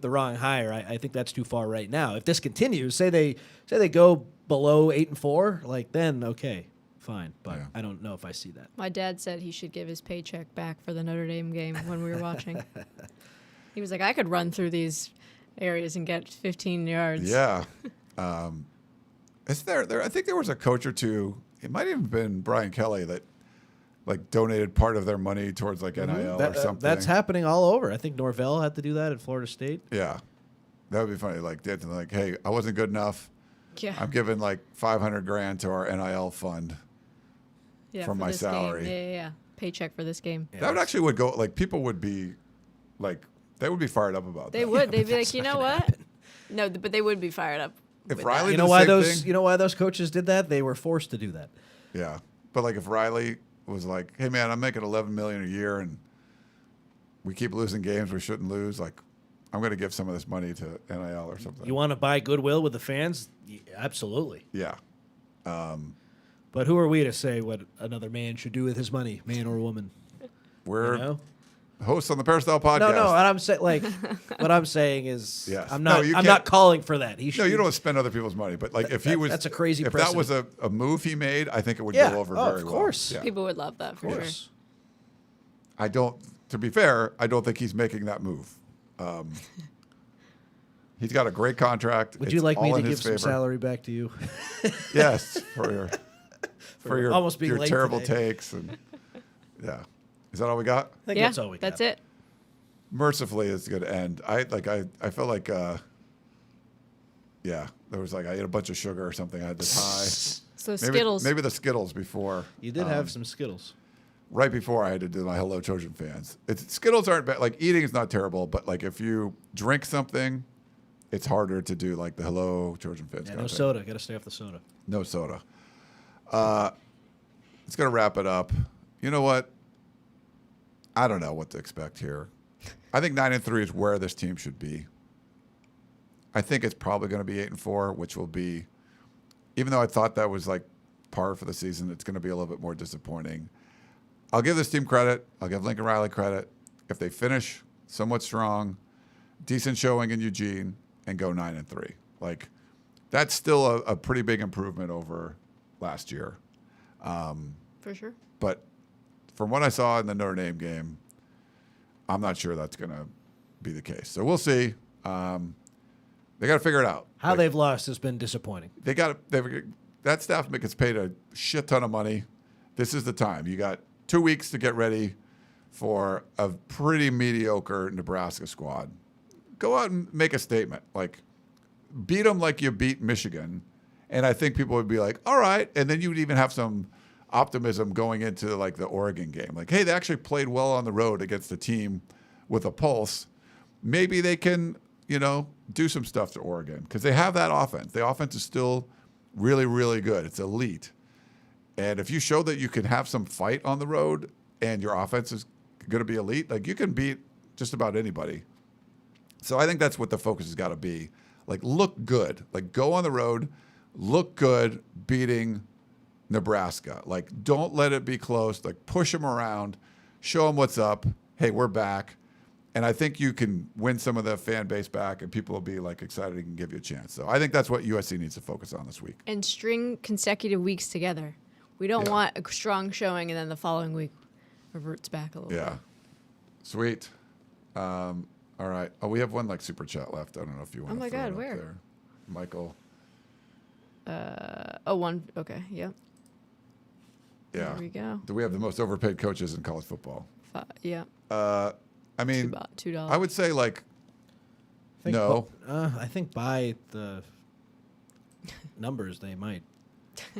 wrong hire. I think that's too far right now. If this continues, say they go below 8-4, like then okay, fine. But Yeah. I don't know if I see that. My dad said he should give his paycheck back for the Notre Dame game when we were watching. He was like, I could run through these areas and get 15 yards. Yeah. Is there? I think there was a coach or two. It might have even been Brian Kelly that like donated part of their money towards like NIL or something. That's happening all over. I think Norvell had to do that at Florida State. Yeah, that would be funny. Like, hey, I wasn't good enough. Yeah. I'm giving like $500,000 to our NIL fund. Yeah, from for my this salary. Game. Yeah. Paycheck for this game. Yeah. That would actually would go like people would be like they would be fired up about They that. would. They'd be like, you know what? No, but they would be fired up. If with Riley that. You know did the why same those thing? you know why those coaches did that? They were forced to do that. Yeah, but like if Riley was like, hey man, I'm making $11 million a year and we keep losing games we shouldn't lose, like I'm going to give some of this money to NIL or something. You want to buy goodwill with the fans? Absolutely. Yeah. But who are we to say what another man should do with his money, man or woman? We're You know? hosts on the Peristyle Podcast. No. What I'm saying, what I'm saying is, Yes. I'm No, not. you I'm can't- not calling for that. He should. No, you don't spend other people's money, but like if he was, that's a crazy If that was a move he made, I think it would Yeah. go over Oh, very of well. course. Yeah. People would love that for Of sure. course. I don't. To be fair, I don't think he's making that move. He's got a great contract. Would It's you like me all to in give his some favor. salary back to you? Yes, for your almost being your late terrible today. takes and yeah. Is that all we got? I think Yeah, that's all we got. that's it. Mercifully, it's going to end. I felt like yeah, there was like I ate a bunch of sugar or something. I had to tie. So Skittles. Maybe the Skittles before. You did have some Skittles. Right before I had to do my Hello Trojan fans. Skittles aren't bad. Like eating is not terrible, but like if you drink something, it's harder to do like the Hello Trojan fans. Yeah, no content. soda. Got to stay off the soda. No soda. It's going to wrap it up. You know what? I don't know what to expect here. I think 9-3 is where this team should be. I think it's probably going to be 8-4, which will be, even though I thought that was like par for the season, it's going to be a little bit more disappointing. I'll give this team credit. I'll give Lincoln Riley credit. If they finish somewhat strong, decent showing in Eugene, and go 9-3, like that's still a pretty big improvement over last year. For sure. But from what I saw in the Notre Dame game, I'm not sure that's going to be the case. So we'll see. They got to figure it out. How they've lost has been disappointing. That staff gets paid a shit ton of money. This is the time. You got 2 weeks to get ready for a pretty mediocre Nebraska squad. Go out and make a statement. Like, beat them like you beat Michigan. And I think people would be like, all right. And then you would even have some optimism going into like the Oregon game. Like, hey, they actually played well on the road against a team with a pulse. Maybe they can, do some stuff to Oregon because they have that offense. The offense is still really, really good. It's elite. And if you show that you can have some fight on the road and your offense is going to be elite, like you can beat just about anybody. So I think that's what the focus has got to be. Like, look good. Like, go on the road, look good beating Nebraska. Like, don't let it be close. Like, push them around, show them what's up. Hey, we're back. And I think you can win some of the fan base back, and people will be like excited and give you a chance. So I think that's what USC needs to focus on this week. And string consecutive weeks together. We don't want a strong showing and then the following week reverts back a little Yeah. Sweet. All right. Oh, we have one like super chat left. I don't know if you want Oh my to throw God, it up where? there. Michael. one. Okay, yep. Yeah. There we go. Do we have the most overpaid coaches in college football? Yeah. I mean, $2. I would say like no. I think by the numbers they might.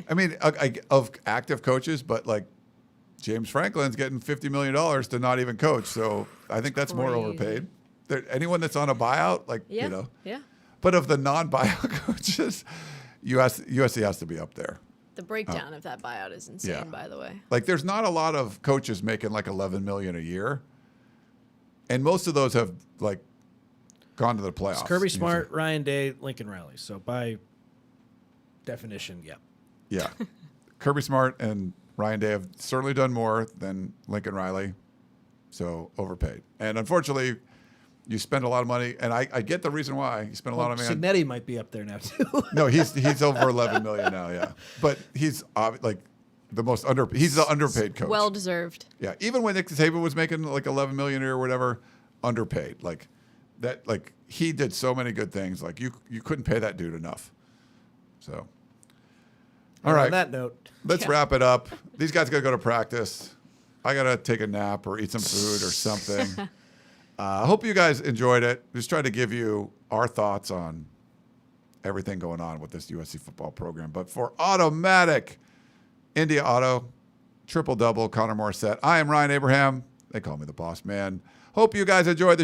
I mean, of active coaches, but like James Franklin's getting $50 million to not even coach. So I think that's more Crazy. overpaid. Anyone that's on a buyout, like, Yeah. you know. Yeah. But of the non-buyout coaches, USC has to be up there. The breakdown of that buyout is insane, Yeah. by the way. Like, there's not a lot of coaches making like $11 million a year. And most of those have like gone to the playoffs. It's Kirby Smart, Ryan Day, Lincoln Riley. So by definition, yeah. Yeah. Kirby Smart and Ryan Day have certainly done more than Lincoln Riley. So overpaid. And unfortunately, you spend a lot of money. And I get the reason why. You spend a lot of money. Signetti might be up there now, too. No, he's over 11 million now, yeah. But he's like he's the underpaid coach. Well deserved. Yeah, even when Nick Saban was making like 11 million or whatever, underpaid. Like that, like he did so many good things. Like you couldn't pay that dude enough. So, all And right. On that note, Let's wrap it up. These guys got to go to practice. I got to take a nap or eat some food or something. I hope you guys enjoyed it. Just try to give you our thoughts on everything going on with this USC football program. But for Automatic, India Otto, triple-double, Connor Morrissette, I am Ryan Abraham. They call me the boss man. Hope you guys enjoyed the